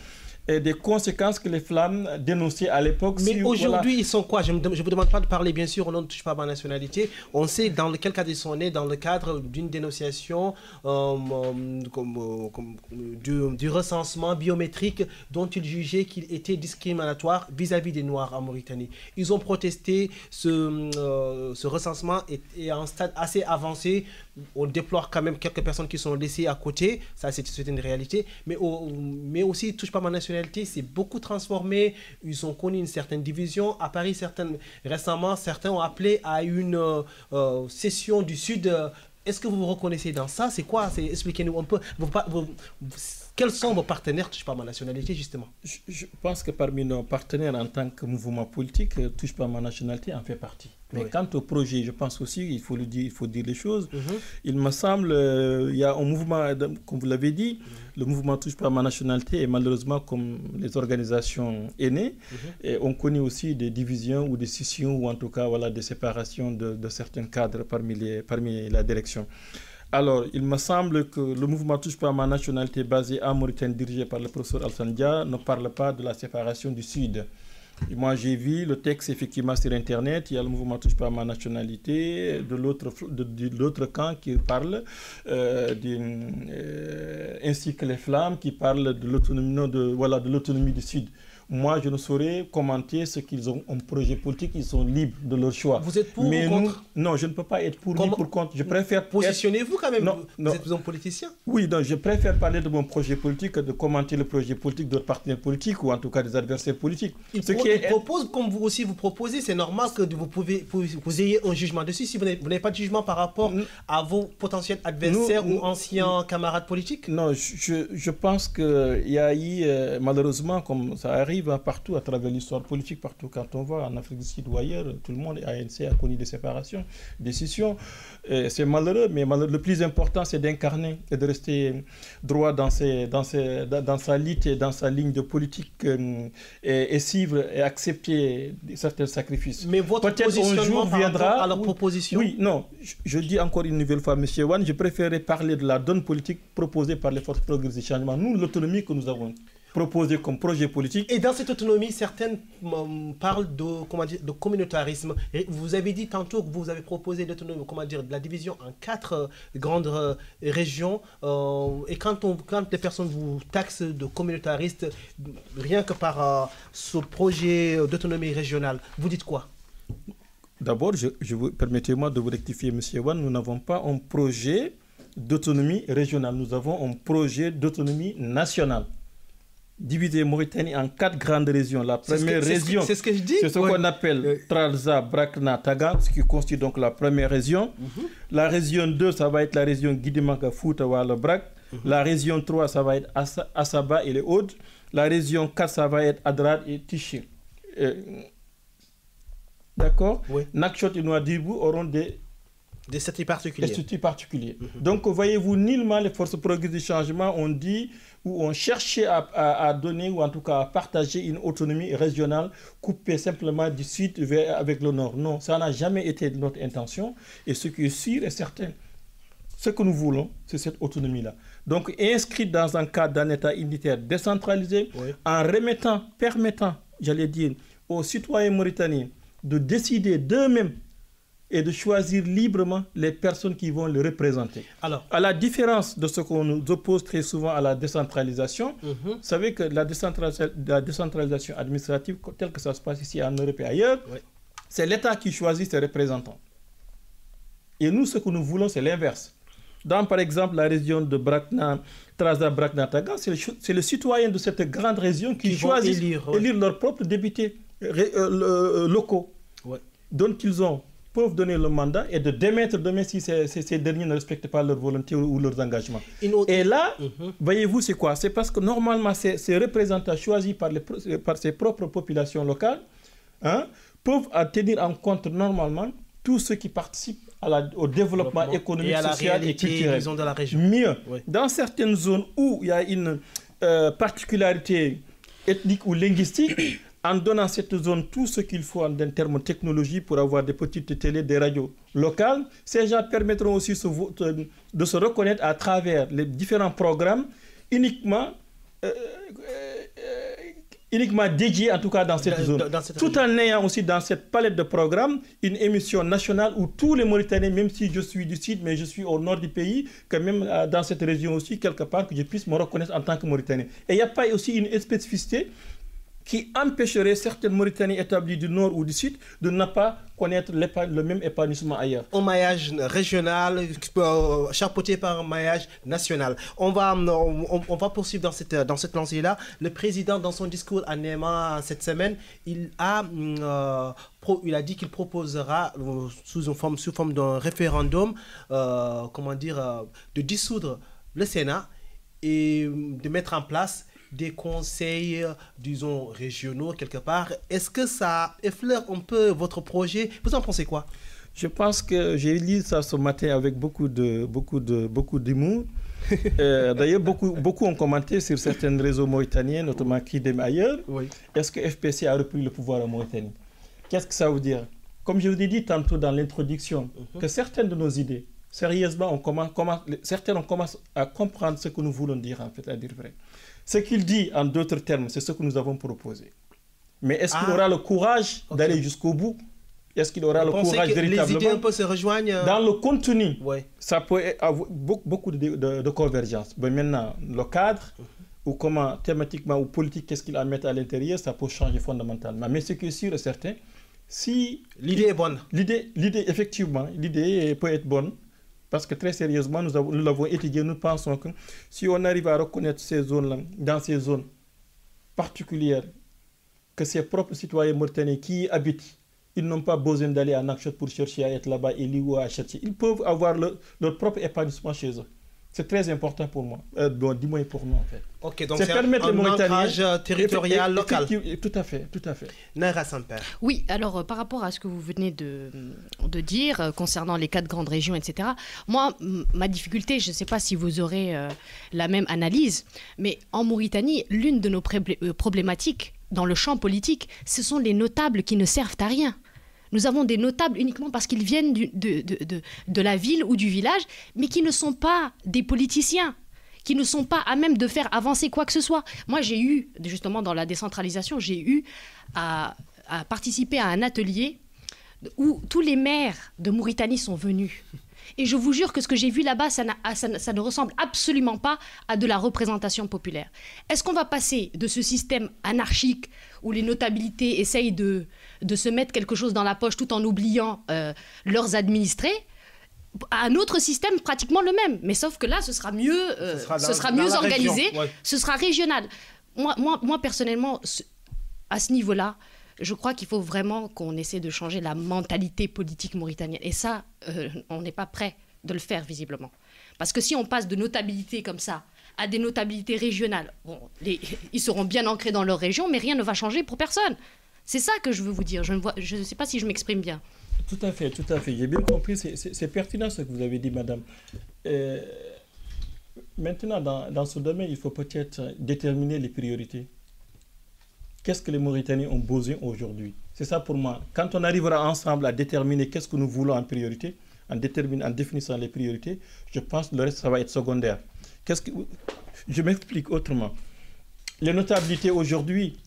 des conséquences que les flammes dénonçaient à l'époque. Mais aujourd'hui, ils sont quoi? Je ne vous demande pas de parler, bien sûr, on ne touche pas à ma nationalité. On sait dans quel cadre ils sont nés, dans le cadre d'une dénonciation du recensement biométrique dont ils jugeaient qu'il était discriminatoire vis-à-vis des Noirs en Mauritanie. Ils ont protesté, ce recensement est en stade assez avancé. On déplore quand même quelques personnes qui sont laissées à côté, ça c'est une réalité, mais aussi touche pas à ma nationalité, c'est beaucoup transformé, ils ont connu une certaine division. À Paris, récemment, certains ont appelé à une session du Sud. Est-ce que vous vous reconnaissez dans ça? C'est quoi? Expliquez-nous un peu. Quels sont vos partenaires Touche pas à ma nationalité, justement? Je pense que parmi nos partenaires en tant que mouvement politique, Touche pas à ma nationalité en fait partie. Mais quant au projet, je pense aussi, il faut dire les choses. Il me semble, il y a un mouvement, comme vous l'avez dit, le mouvement Touche pas à ma nationalité, et malheureusement, comme les organisations aînées, et on connaît aussi des divisions ou des scissions, ou en tout cas des séparations de certains cadres parmi la direction. Alors, il me semble que le mouvement Touche pas à ma nationalité basé en Mauritanie, dirigé par le professeur Alassane Dia, ne parle pas de la séparation du Sud. Et moi, j'ai vu le texte effectivement sur Internet. Il y a le mouvement Touche pas à ma nationalité de l'autre camp qui parle, ainsi que les flammes qui parlent de l'autonomie du Sud. Moi, je ne saurais commenter ce qu'ils ont en projet politique. Ils sont libres de leur choix. Vous êtes pour ou contre? Non, je ne peux pas être pour ni pour contre. Je préfère... Positionnez-vous quand même. Vous êtes un politicien? Oui, donc je préfère parler de mon projet politique que de commenter le projet politique d'autres partenaires politiques ou en tout cas des adversaires politiques. Ils proposent comme vous aussi vous proposez. C'est normal que vous ayez un jugement dessus si vous n'avez pas de jugement par rapport à vos potentiels adversaires ou anciens camarades politiques? Non, je pense qu'il y a eu, malheureusement, comme ça arrive partout à travers l'histoire politique, partout quand on va en Afrique du Sud ou ailleurs, tout le monde, ANC a connu des séparations, des scissions. C'est malheureux, mais le plus important, c'est d'incarner et de rester droit dans sa lutte et dans sa ligne de politique et suivre et accepter certains sacrifices. Mais votre positionnement par rapport à leur proposition? Oui, non, je dis encore une nouvelle fois, M. Wan, je préférerais parler de la donne politique proposée par les forces progressistes du changement. Nous, l'autonomie que nous avons proposé comme projet politique. Et dans cette autonomie, certaines parlent de communautarisme. Et vous avez dit tantôt que vous avez proposé l'autonomie, de la division en 4 grandes régions. Et quand les personnes vous taxent de communautariste, rien que par ce projet d'autonomie régionale, vous dites quoi? D'abord, permettez-moi de vous rectifier, M. Wan, nous n'avons pas un projet d'autonomie régionale, nous avons un projet d'autonomie nationale. Diviser Mauritanie en 4 grandes régions. La première région, c'est ce que je dis. C'est ce qu'on appelle Trarza, Brakna, Taga, ce qui constitue donc la première région. La région 2, ça va être la région Guidimaka, Fouta, Wala, Brak. La région 3, ça va être Assaba et les Audes. La région 4, ça va être Adrad et Tichir. D'accord? Nakchot et Nouadhibou auront des statuts particuliers. Donc, voyez-vous, nullement les forces progressistes du changement ont dit ou ont cherché à donner ou en tout cas à partager une autonomie régionale coupée simplement du sud avec le nord. Non, ça n'a jamais été notre intention. Et ce qui est sûr et certain, ce que nous voulons, c'est cette autonomie-là. Donc, inscrite dans un cadre d'un État unitaire décentralisé, en permettant, j'allais dire, aux citoyens mauritaniens de décider d'eux-mêmes et de choisir librement les personnes qui vont les représenter. Alors, à la différence de ce qu'on nous oppose très souvent à la décentralisation, vous savez que la décentralisation administrative, telle que ça se passe ici en Europe et ailleurs, c'est l'État qui choisit ses représentants. Et nous, ce que nous voulons, c'est l'inverse. Dans, par exemple, la région de Trarza, Brakna, Taga, c'est les citoyens de cette grande région qui choisissent élire leurs propres députés locaux, dont ils peuvent donner le mandat et de démettre demain si ces derniers ne respectent pas leur volonté ou leurs engagements. Et là, voyez-vous, c'est quoi? C'est parce que normalement, ces représentants choisis par ses propres populations locales peuvent tenir en compte normalement tout ce qui participe au développement économique, social et culturel. Disons, de la région. Mieux, dans certaines zones où il y a une particularité ethnique ou linguistique, en donnant cette zone tout ce qu'il faut en termes de technologie pour avoir des petites télés, des radios locales, ces gens permettront aussi de se reconnaître à travers les différents programmes uniquement dédiés, en tout cas dans cette zone. Tout en ayant aussi dans cette palette de programmes une émission nationale où tous les Mauritaniens, même si je suis du sud, mais je suis au nord du pays, que même dans cette région aussi, quelque part, que je puisse me reconnaître en tant que Mauritanien. Et il n'y a pas aussi une spécificité qui empêcherait certaines Mauritaniens établis du nord ou du sud de ne pas connaître le même épanouissement ailleurs. Un maillage régional chapeauté par un maillage national. On va poursuivre dans cette lancée-là. Le président, dans son discours à Néma cette semaine, il a dit qu'il proposera sous forme d'un référendum, de dissoudre le Sénat et de mettre en place des conseils, disons, régionaux quelque part. Est-ce que ça effleure un peu votre projet? Vous en pensez quoi? Je pense que j'ai lu ça ce matin avec beaucoup d'humour. D'ailleurs, beaucoup ont commenté sur certains réseaux mauritaniens, notamment Kidem ailleurs. Oui. Est-ce que FPC a repris le pouvoir en Mauritanie? Qu'est-ce que ça veut dire? Comme je vous ai dit tantôt dans l'introduction, que certaines de nos idées, sérieusement, certaines on commence à comprendre ce que nous voulons dire, en fait, à dire vrai. Ce qu'il dit, en d'autres termes, c'est ce que nous avons proposé. Mais est-ce qu'il aura le courage d'aller jusqu'au bout? Est-ce qu'il aura le courage véritablement? Les idées un peu se rejoignent. Dans le contenu, ça peut avoir beaucoup de convergence. Mais maintenant, le cadre, ou comment thématiquement ou politique, qu'est-ce qu'il a à mettre à l'intérieur, ça peut changer fondamentalement. Mais ce qui est sûr et certain, si... L'idée est bonne. Effectivement, l'idée peut être bonne. Parce que très sérieusement, nous l'avons étudié, nous pensons que si on arrive à reconnaître ces zones-là, dans ces zones particulières, que ses propres citoyens mauritaniens qui y habitent, ils n'ont pas besoin d'aller en Nouakchott pour chercher à être là-bas et ou à chercher. Ils peuvent avoir leur propre épanouissement chez eux. C'est très important pour moi, du moins pour nous en fait. Ok, donc c'est un ancrage territorial local. Tout à fait. Naira Samper. Oui, alors par rapport à ce que vous venez de dire concernant les 4 grandes régions, etc., moi, ma difficulté, je ne sais pas si vous aurez la même analyse, mais en Mauritanie, l'une de nos problématiques dans le champ politique, ce sont les notables qui ne servent à rien. Nous avons des notables uniquement parce qu'ils viennent de la ville ou du village, mais qui ne sont pas des politiciens, qui ne sont pas à même de faire avancer quoi que ce soit. Moi, j'ai eu, justement dans la décentralisation, j'ai eu à participer à un atelier où tous les maires de Mauritanie sont venus. Et je vous jure que ce que j'ai vu là-bas, ça ne ressemble absolument pas à de la représentation populaire. Est-ce qu'on va passer de ce système anarchique où les notabilités essayent de se mettre quelque chose dans la poche tout en oubliant leurs administrés, à un autre système pratiquement le même? Mais sauf que là, ce sera mieux, mieux organisé, ce sera régional. Moi, personnellement, à ce niveau-là, je crois qu'il faut vraiment qu'on essaie de changer la mentalité politique mauritanienne. Et ça, on n'est pas prêt de le faire, visiblement. Parce que si on passe de notabilités comme ça à des notabilités régionales, ils seront bien ancrés dans leur région, mais rien ne va changer pour personne. C'est ça que je veux vous dire. Je ne sais pas si je m'exprime bien. Tout à fait. J'ai bien compris. C'est pertinent ce que vous avez dit, madame. Maintenant, dans ce domaine, il faut peut-être déterminer les priorités. Qu'est-ce que les Mauritaniens ont besoin aujourd'hui? C'est ça pour moi. Quand on arrivera ensemble à déterminer qu'est-ce que nous voulons en priorité, en définissant les priorités, je pense que le reste, ça va être secondaire. Je m'explique autrement. Les notabilités aujourd'hui,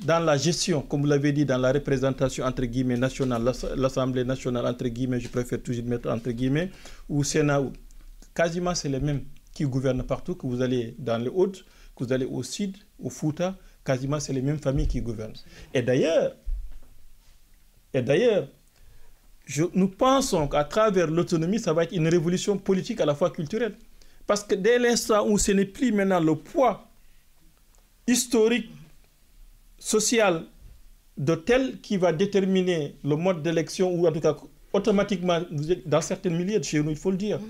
dans la gestion, comme vous l'avez dit, dans la représentation entre guillemets nationale, l'Assemblée nationale entre guillemets, je préfère toujours mettre entre guillemets, ou Sénat, quasiment c'est les mêmes qui gouvernent partout, que vous allez dans les Hauts-de, que vous allez au Sud, au Fouta, quasiment c'est les mêmes familles qui gouvernent. Et d'ailleurs, nous pensons qu'à travers l'autonomie, ça va être une révolution politique à la fois culturelle. Parce que dès l'instant où ce n'est plus maintenant le poids historique, social de tel qui va déterminer le mode d'élection, ou en tout cas automatiquement, dans certains milieux de chez nous, il faut le dire,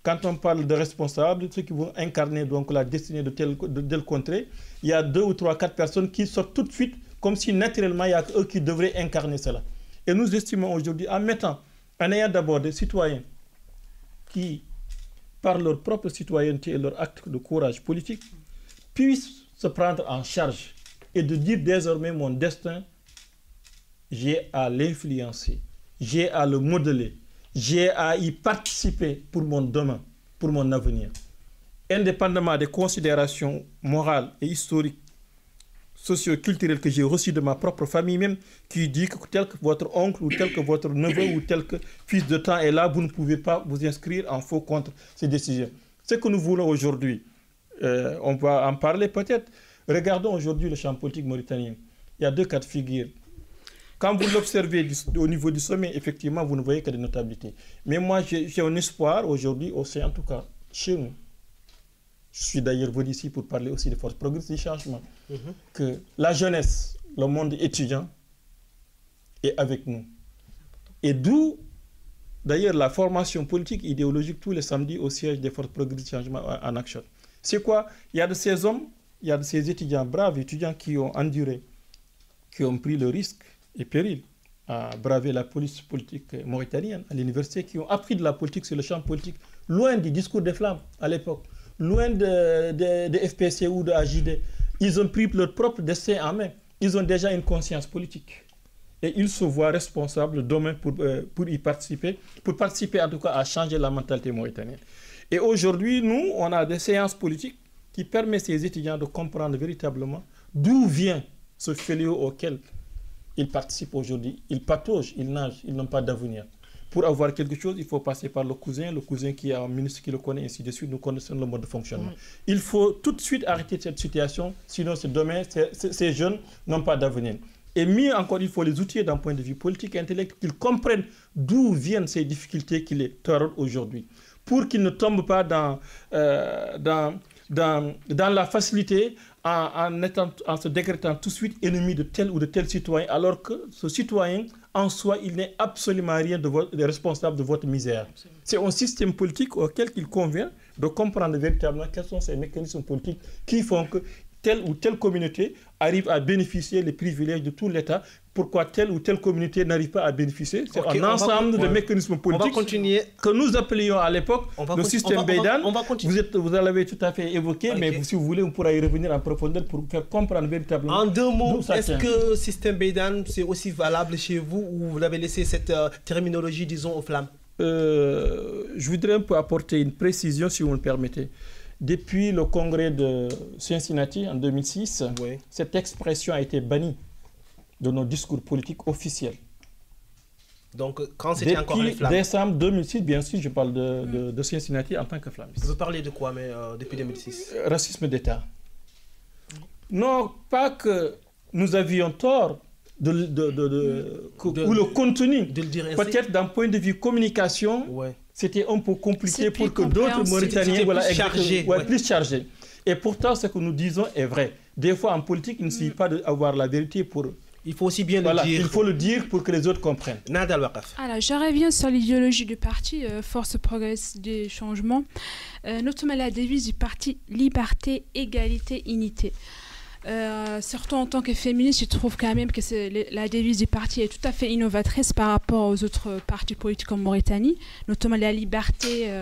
quand on parle de responsables, ceux qui vont incarner donc la destinée de tel contrée, il y a 2 ou 3, 4 personnes qui sortent tout de suite comme si naturellement il y a eux qui devraient incarner cela. Et nous estimons aujourd'hui, en mettant en ayant d'abord des citoyens qui, par leur propre citoyenneté et leur acte de courage politique, puissent se prendre en charge et de dire désormais mon destin, j'ai à l'influencer, j'ai à le modeler, j'ai à y participer pour mon demain, pour mon avenir. Indépendamment des considérations morales et historiques, socio-culturelles que j'ai reçues de ma propre famille même, qui dit que tel que votre oncle ou tel que votre neveu ou tel que fils de temps est là, vous ne pouvez pas vous inscrire en faux contre ces décisions. Ce que nous voulons aujourd'hui, on va en parler peut-être. Regardons aujourd'hui le champ politique mauritanien. Il y a deux cas de figure. Quand vous l'observez au niveau du sommet, effectivement, vous ne voyez que des notabilités. Mais moi, j'ai un espoir aujourd'hui, aussi en tout cas chez nous. Je suis d'ailleurs venu ici pour parler aussi des forces progressistes du changement. Que la jeunesse, le monde étudiant est avec nous. Et d'où, d'ailleurs, la formation politique idéologique tous les samedis au siège des forces progressistes du changement en action. C'est quoi? Il y a de ces hommes, il y a de ces étudiants, braves étudiants qui ont enduré, qui ont pris le risque et péril à braver la police politique mauritanienne à l'université, qui ont appris de la politique sur le champ politique, loin du discours des flammes à l'époque, loin de FPC ou de AJD. Ils ont pris leur propre destin en main. Ils ont déjà une conscience politique. Et ils se voient responsables demain pour y participer, pour participer en tout cas à changer la mentalité mauritanienne. Et aujourd'hui, nous, on a des séances politiques qui permettent ces étudiants de comprendre véritablement d'où vient ce fléau auquel ils participent aujourd'hui. Ils pataugent, ils nagent, ils n'ont pas d'avenir. Pour avoir quelque chose, il faut passer par le cousin qui a un ministre qui le connaît, ainsi de suite. Nous connaissons le mode de fonctionnement. Il faut tout de suite arrêter cette situation, sinon demain, ces jeunes n'ont pas d'avenir. Et mieux encore, il faut les outiller d'un point de vue politique et intellectuel, qu'ils comprennent d'où viennent ces difficultés qui les tordent aujourd'hui, pour qu'ils ne tombent pas dans la facilité en se décrétant tout de suite ennemi de tel ou de tel citoyen, alors que ce citoyen, en soi, il n'est absolument rien de responsable de votre misère. C'est un système politique auquel il convient de comprendre véritablement quels sont ces mécanismes politiques qui font que telle ou telle communauté arrive à bénéficier des privilèges de tout l'État. Pourquoi telle ou telle communauté n'arrive pas à bénéficier? C'est un ensemble de mécanismes politiques que nous appelions à l'époque le système Beydan. Vous l'avez tout à fait évoqué, mais si vous voulez, on pourra y revenir en profondeur pour faire comprendre véritablement. En deux mots, est-ce que le système Beydan, c'est aussi valable chez vous ou vous avez laissé cette terminologie, disons, aux flammes? Je voudrais un peu apporter une précision, si vous me le permettez. Depuis le congrès de Cincinnati en 2006, cette expression a été bannie de nos discours politiques officiels. Donc, quand c'était encore les flammes? Depuis décembre 2006, bien sûr, je parle de Cincinnati en tant que flammiste. Vous parlez de quoi, mais depuis 2006? Racisme d'État. Non, pas que nous avions tort ou le contenu. Peut-être d'un point de vue communication, c'était un peu compliqué pour que d'autres Mauritaniens soient plus chargés. Et pourtant, ce que nous disons est vrai. Des fois, en politique, il ne suffit pas d'avoir la vérité pour... Il faut aussi bien le dire. Il faut le dire pour que les autres comprennent. Alors, je reviens sur l'idéologie du parti Force Progressiste du Changement, notamment la devise du parti Liberté, Égalité, Unité. Surtout en tant que féministe, je trouve quand même que la devise du parti est tout à fait innovatrice par rapport aux autres partis politiques en Mauritanie, notamment la liberté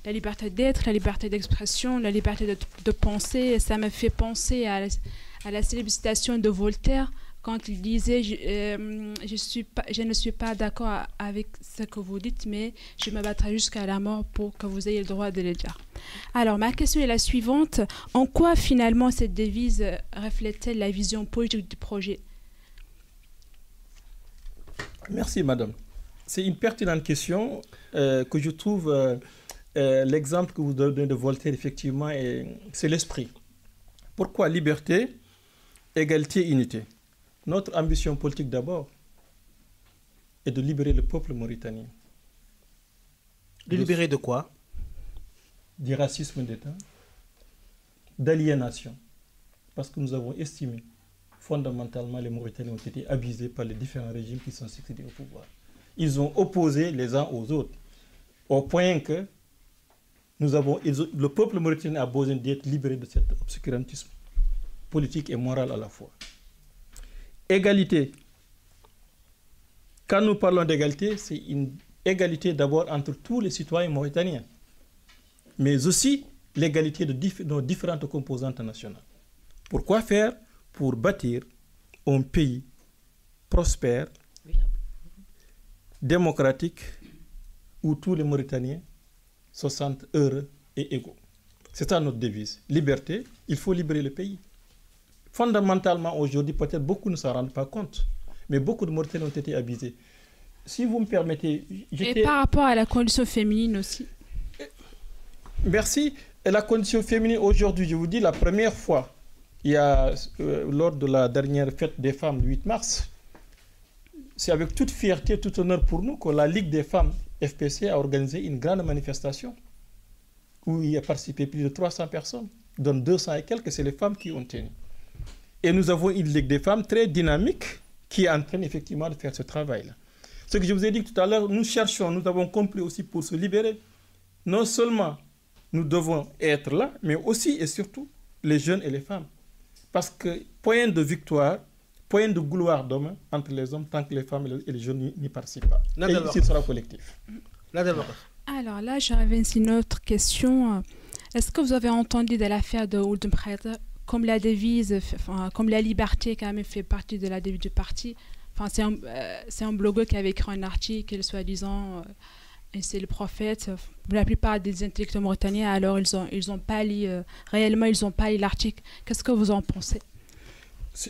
d'être, la liberté d'expression, la liberté de penser. Ça me fait penser à la célèbre citation de Voltaire quand il disait je ne suis pas d'accord avec ce que vous dites, mais je me battrai jusqu'à la mort pour que vous ayez le droit de le dire. Alors, ma question est la suivante. En quoi, finalement, cette devise reflète-t-elle la vision politique du projet? Merci, madame. C'est une pertinente question que je trouve... l'exemple que vous donnez de Voltaire, effectivement, c'est l'esprit. Pourquoi liberté, égalité, unité? Notre ambition politique, d'abord, est de libérer le peuple mauritanien. De libérer de quoi? Du racisme d'État, d'aliénation. Parce que nous avons estimé, fondamentalement, les Mauritaniens ont été abusés par les différents régimes qui sont succédés au pouvoir. Ils ont opposé les uns aux autres, au point que le peuple mauritanien a besoin d'être libéré de cet obscurantisme politique et moral à la fois. Égalité. Quand nous parlons d'égalité, c'est une égalité d'abord entre tous les citoyens mauritaniens, mais aussi l'égalité de nos différentes composantes nationales. Pourquoi faire? Pour bâtir un pays prospère, démocratique, où tous les Mauritaniens se sentent heureux et égaux. C'est ça notre devise. Liberté, il faut libérer le pays. Fondamentalement, aujourd'hui, peut-être beaucoup ne s'en rendent pas compte, mais beaucoup de Mauritaniens ont été abusés. Si vous me permettez... Et par rapport à la condition féminine aussi. Merci. Et la condition féminine, aujourd'hui, je vous dis, la première fois, il y a, lors de la dernière fête des femmes du 8 mars, c'est avec toute fierté, tout honneur pour nous que la Ligue des femmes FPC a organisé une grande manifestation où il y a participé plus de 300 personnes, dont 200 et quelques, c'est les femmes qui ont tenu. Et nous avons une Ligue des femmes très dynamique qui est en train effectivement de faire ce travail-là. Ce que je vous ai dit tout à l'heure, nous cherchons, nous avons compris aussi pour se libérer. Non seulement nous devons être là, mais aussi et surtout les jeunes et les femmes. Parce que point de victoire, point de gloire demain entre les hommes tant que les femmes et les jeunes n'y participent pas. Et ici, ce sera collectif. Alors là, j'avais une autre question. Est-ce que vous avez entendu de l'affaire de Ould Mkhayta, comme la devise, comme la liberté quand même fait partie de la devise du parti? Enfin, c'est un blogueur qui avait écrit un article, soi-disant, et c'est le prophète. La plupart des intellectuels mauritaniens, alors, ils ont pas lu, réellement, ils n'ont pas lu l'article. Qu'est-ce que vous en pensez?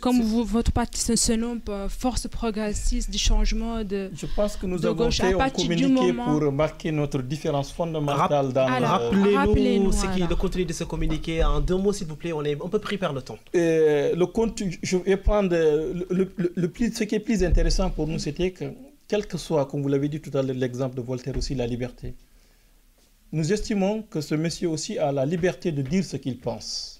Comme votre parti se nomme Force progressiste du changement de Je pense que nous avons fait un communiqué pour marquer notre différence fondamentale dans Rappelez-nous ce qui est le contenu de ce communiqué. En 2 mots, s'il vous plaît, on est un peu pris par le temps. Le contenu, je vais prendre ce qui est plus intéressant pour nous, c'était que, quel que soit, comme vous l'avez dit tout à l'heure, l'exemple de Voltaire aussi, la liberté. Nous estimons que ce monsieur aussi a la liberté de dire ce qu'il pense.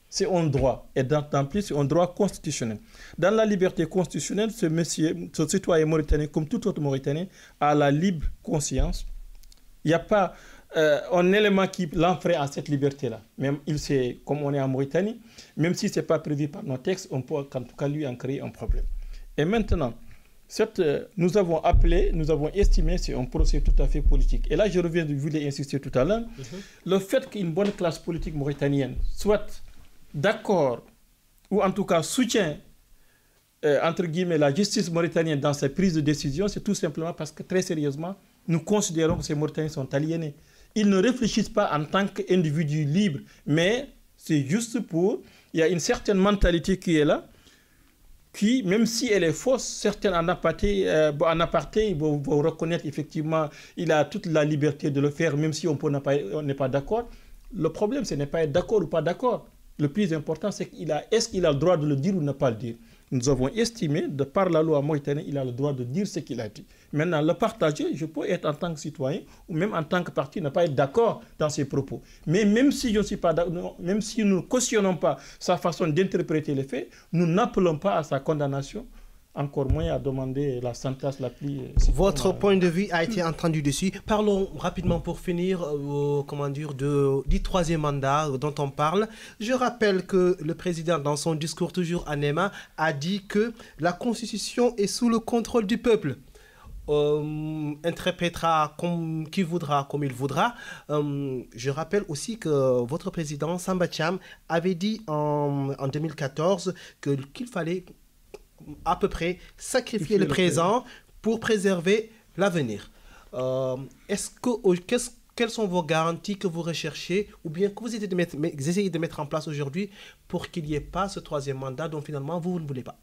C'est un droit, et en plus, c'est un droit constitutionnel. Dans la liberté constitutionnelle, ce monsieur, ce citoyen mauritanien, comme tout autre Mauritanien, a la libre conscience. Il n'y a pas un élément qui l'enfreint à cette liberté-là. Même il sait, comme on est en Mauritanie, même si ce n'est pas prévu par nos textes, on peut en tout cas lui en créer un problème. Et maintenant, nous avons appelé, nous avons estimé, c'est un procès tout à fait politique. Et là, je reviens, je voulais insister tout à l'heure, le fait qu'une bonne classe politique mauritanienne soit d'accord, ou en tout cas soutient, entre guillemets, la justice mauritanienne dans sa prise de décision, c'est tout simplement parce que, très sérieusement, nous considérons que ces Mauritaniens sont aliénés. Ils ne réfléchissent pas en tant qu'individus libres, mais c'est juste pour... Il y a une certaine mentalité qui est là, qui, même si elle est fausse, certains en aparté vont reconnaître effectivement il a toute la liberté de le faire, même si on n'est pas d'accord. Le problème, ce n'est pas être d'accord ou pas d'accord. Le plus important, c'est est-ce qu'il a le droit de le dire ou ne pas le dire. Nous avons estimé, de par la loi mauritanienne, il a le droit de dire ce qu'il a dit. Maintenant, le partager, je peux être en tant que citoyen ou même en tant que parti, ne pas être d'accord dans ses propos. Mais même si je ne suis pas même si nous ne cautionnons pas sa façon d'interpréter les faits, nous n'appelons pas à sa condamnation, encore moins à demander la sentence la plus... Votre point de vue a été entendu dessus. Parlons rapidement pour finir du 3e mandat dont on parle. Je rappelle que le président, dans son discours toujours à Nema, a dit que la Constitution est sous le contrôle du peuple. Interprétera qui voudra, comme il voudra. Je rappelle aussi que votre président, Samba Thiam, avait dit en 2014 qu'il fallait à peu près sacrifier le présent pour préserver l'avenir. Quelles sont vos garanties que vous recherchez ou bien que vous essayez de mettre en place aujourd'hui pour qu'il n'y ait pas ce 3e mandat dont finalement vous ne voulez pas?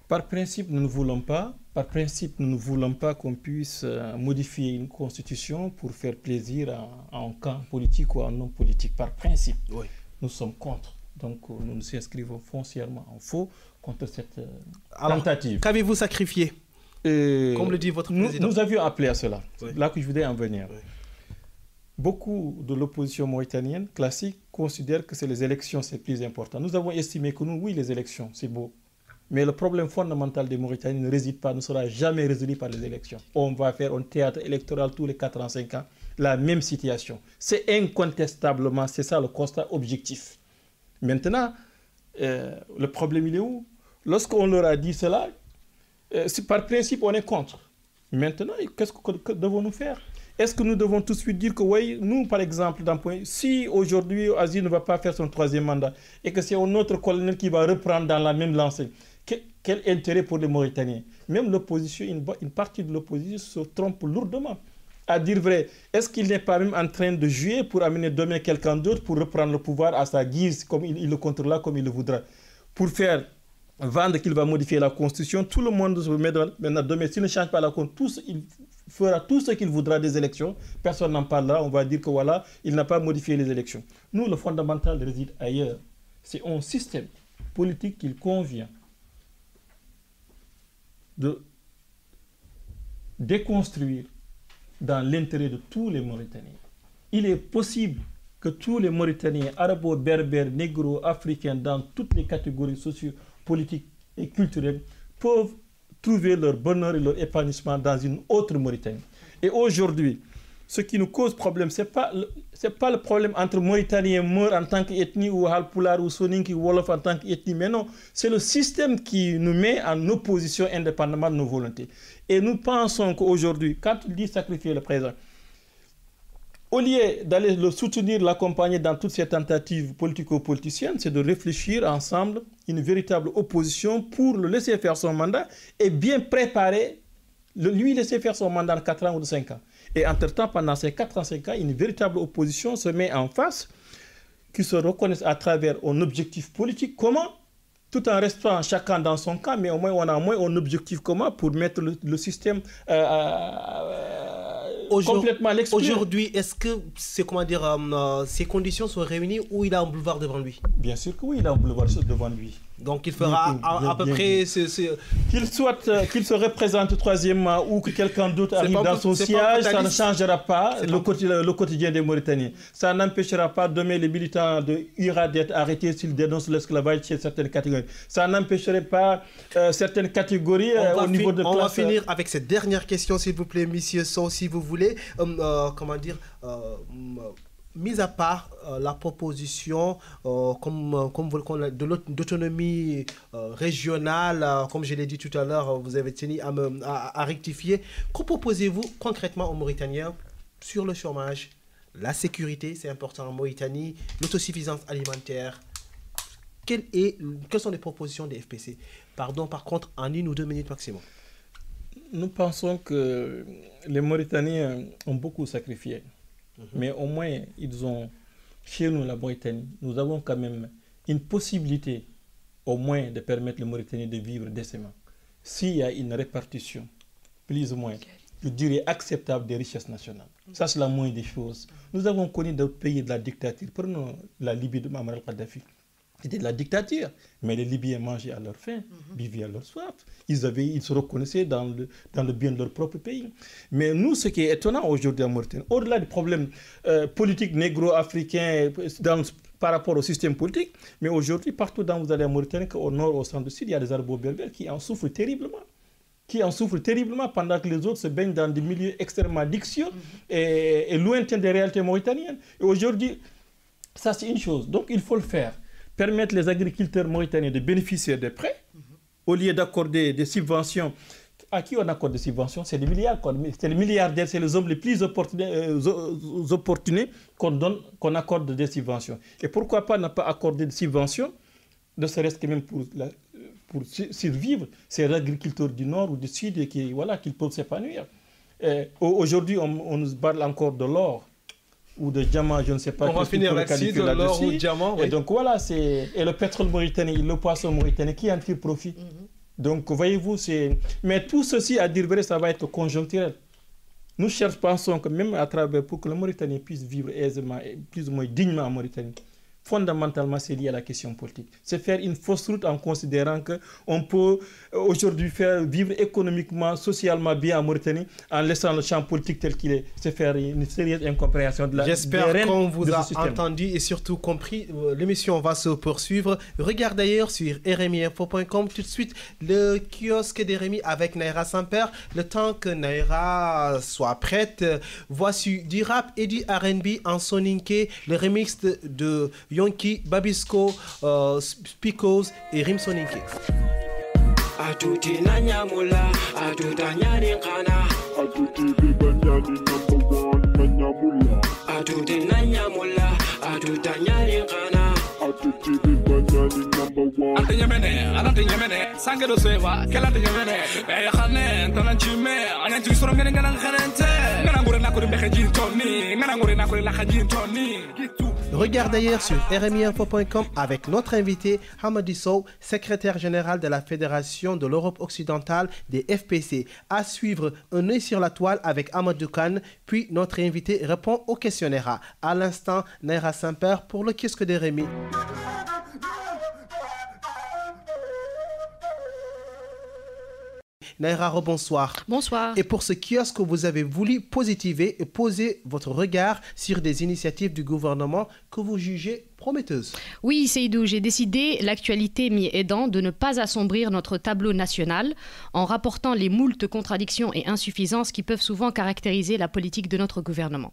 Par principe, nous ne voulons pas. Par principe, nous ne voulons pas qu'on puisse modifier une constitution pour faire plaisir à un camp politique ou à un homme politique. Par principe, oui. Nous sommes contre. Donc, nous nous inscrivons foncièrement en faux contre cette tentative. Qu'avez-vous sacrifié, comme le dit votre président? Nous avions appelé à cela. Oui. Là que je voudrais en venir. Oui. Beaucoup de l'opposition mauritanienne classique considèrent que c'est les élections, c'est plus important. Nous avons estimé que oui, les élections, c'est beau. Mais le problème fondamental des Mauritaniens ne sera jamais résolu par les élections. On va faire un théâtre électoral tous les 4 ans, 5 ans, la même situation. C'est incontestablement, c'est ça le constat objectif. Maintenant, le problème, il est où? Lorsqu'on leur a dit cela, par principe, on est contre. Maintenant, qu'est-ce que devons-nous faire? Est-ce que nous devons tout de suite dire que oui, nous, par exemple, si aujourd'hui Aziz ne va pas faire son 3e mandat et que c'est un autre colonel qui va reprendre dans la même lancée, quel intérêt pour les Mauritaniens? Même l'opposition, une partie de l'opposition se trompe lourdement. À dire vrai, est-ce qu'il n'est pas même en train de jouer pour amener demain quelqu'un d'autre pour reprendre le pouvoir à sa guise, comme il le contrôlera, comme il le voudra, pour faire vendre qu'il va modifier la Constitution? Tout le monde se met maintenant demain, s'il ne change pas la Constitution, il fera tout ce qu'il voudra des élections. Personne n'en parlera. On va dire que voilà, il n'a pas modifié les élections. Nous, le fondamental réside ailleurs. C'est un système politique qu'il convient de déconstruire dans l'intérêt de tous les Mauritaniens. Il est possible que tous les Mauritaniens, arabo, berbères, négro, africains, dans toutes les catégories socio-politiques et culturelles, peuvent trouver leur bonheur et leur épanouissement dans une autre Mauritanie. Et aujourd'hui, ce qui nous cause problème, ce n'est pas le problème entre Mauritaniens et Maures en tant qu'ethnie ou Halpulaar ou Soninke ou Wolof en tant qu'ethnie, mais non, c'est le système qui nous met en opposition indépendamment de nos volontés. Et nous pensons qu'aujourd'hui, quand il dit sacrifier le présent, au lieu d'aller le soutenir, l'accompagner dans toutes ces tentatives politico-politiciennes, c'est de réfléchir ensemble une véritable opposition pour le laisser faire son mandat et bien préparer, lui laisser faire son mandat en 4 ans ou de 5 ans. Et entre-temps, pendant ces 4 ans, 5 ans, une véritable opposition se met en face, qui se reconnaissent à travers un objectif politique commun, tout en restant chacun dans son camp, mais au moins on a un objectif commun pour mettre le système complètement à l'exclure. Aujourd'hui, est-ce que ces conditions sont réunies ou il a un boulevard devant lui? Bien sûr que oui, il a un boulevard devant lui. Donc il fera à peu près... Qu'il se représente troisièmement ou que quelqu'un d'autre arrive dans son siège, ça ne changera pas le quotidien des Mauritaniens. Ça n'empêchera pas demain les militants de IRA d'être arrêtés s'ils dénoncent l'esclavage chez certaines catégories. Ça n'empêcherait pas certaines catégories au niveau de... On va finir avec cette dernière question, s'il vous plaît, monsieur So, si vous voulez. Mis à part la proposition d'autonomie régionale, comme je l'ai dit tout à l'heure, vous avez tenu à rectifier, que proposez-vous concrètement aux Mauritaniens sur le chômage, la sécurité, c'est important en Mauritanie, l'autosuffisance alimentaire? Quelles sont les propositions des FPC? Pardon, par contre, en 1 ou 2 minutes maximum. Nous pensons que les Mauritaniens ont beaucoup sacrifié. Mais au moins, ils ont, chez nous, la Mauritanie, nous avons quand même une possibilité, au moins, de permettre les Mauritaniens de vivre décemment. S'il y a une répartition, plus ou moins, je dirais, acceptable des richesses nationales. Ça, c'est la moindre des choses. Nous avons connu d'autres pays de la dictature. Prenons la Libye de Muammar al-Kadhafi. C'était de la dictature, mais les Libyens mangeaient à leur faim, vivaient à leur soif. Ils se reconnaissaient dans le bien de leur propre pays. Mais nous, ce qui est étonnant aujourd'hui en Mauritanie, au-delà du problème politique négro-africain par rapport au système politique, mais aujourd'hui, partout où vous allez en Mauritanie, au nord, au centre du sud, il y a des arabo-berbères qui en souffrent terriblement. Pendant que les autres se baignent dans des milieux extrêmement dictieux et lointains des réalités mauritaniennes. Et aujourd'hui, ça c'est une chose. Donc il faut le faire. Permettre les agriculteurs mauritaniens de bénéficier des prêts, au lieu d'accorder des subventions. À qui on accorde des subventions? C'est des milliards. C'est les milliardaires, c'est les hommes les plus opportunés qu'on accorde des subventions. Et pourquoi pas ne pas accorder des subventions, ne serait-ce que même pour survivre, ces agriculteurs du nord ou du sud qui peuvent s'épanouir. Aujourd'hui, on nous parle encore de l'or ou de diamant, je ne sais pas. On va finir là-dessus, de l'or ou de diamant. Oui. Et donc voilà, et le pétrole mauritanien, le poisson mauritanien, qui en tire profit. Donc voyez-vous, mais tout ceci, à dire vrai, ça va être conjoncturel. Nous pensons que même à travers, pour que le Mauritanien puisse vivre aisément et plus ou moins dignement en Mauritanie, fondamentalement, c'est lié à la question politique. C'est faire une fausse route en considérant qu'on peut aujourd'hui faire vivre économiquement, socialement bien en Mauritanie en laissant le champ politique tel qu'il est. C'est faire une sérieuse incompréhension de la J'espère qu'on vous a entendu et surtout compris. L'émission va se poursuivre. Regarde d'ailleurs sur rmi.info.com tout de suite le kiosque d'Rémi avec Naira Samper. Le temps que Naira soit prête, voici du rap et du R&B en soninké, le remix de Yonki, Babisco, Spikos et Rim Soninké. atuti nanyamula atutanyani kana atuti bibanyani #1 nanyamula atuti nanyamula atutanyani kana atuti bibanyani #1 Antinyamene anatinyamene sangero seva kela antinyamene ya khane tanachime anantu soro ngene ngana kharente ngana ngure nakuri bekhajin toni ngana ngure nakuri la khajin toni. Regard d'ailleurs sur rmiinfo.com avec notre invité Hamadi Sow, secrétaire général de la Fédération de l'Europe occidentale des FPC. À suivre, un œil sur la toile avec Amadou Kane, puis notre invité répond au questionnaire. À l'instant, Naira Saint-Père pour le kiosque de Rémi. Naira, rebonsoir. Bonsoir. Et pour ce kiosque, vous avez voulu positiver et poser votre regard sur des initiatives du gouvernement que vous jugez prometteuse. Oui, Seydou, j'ai décidé, l'actualité m'y aidant, de ne pas assombrir notre tableau national en rapportant les moultes contradictions et insuffisances qui peuvent souvent caractériser la politique de notre gouvernement.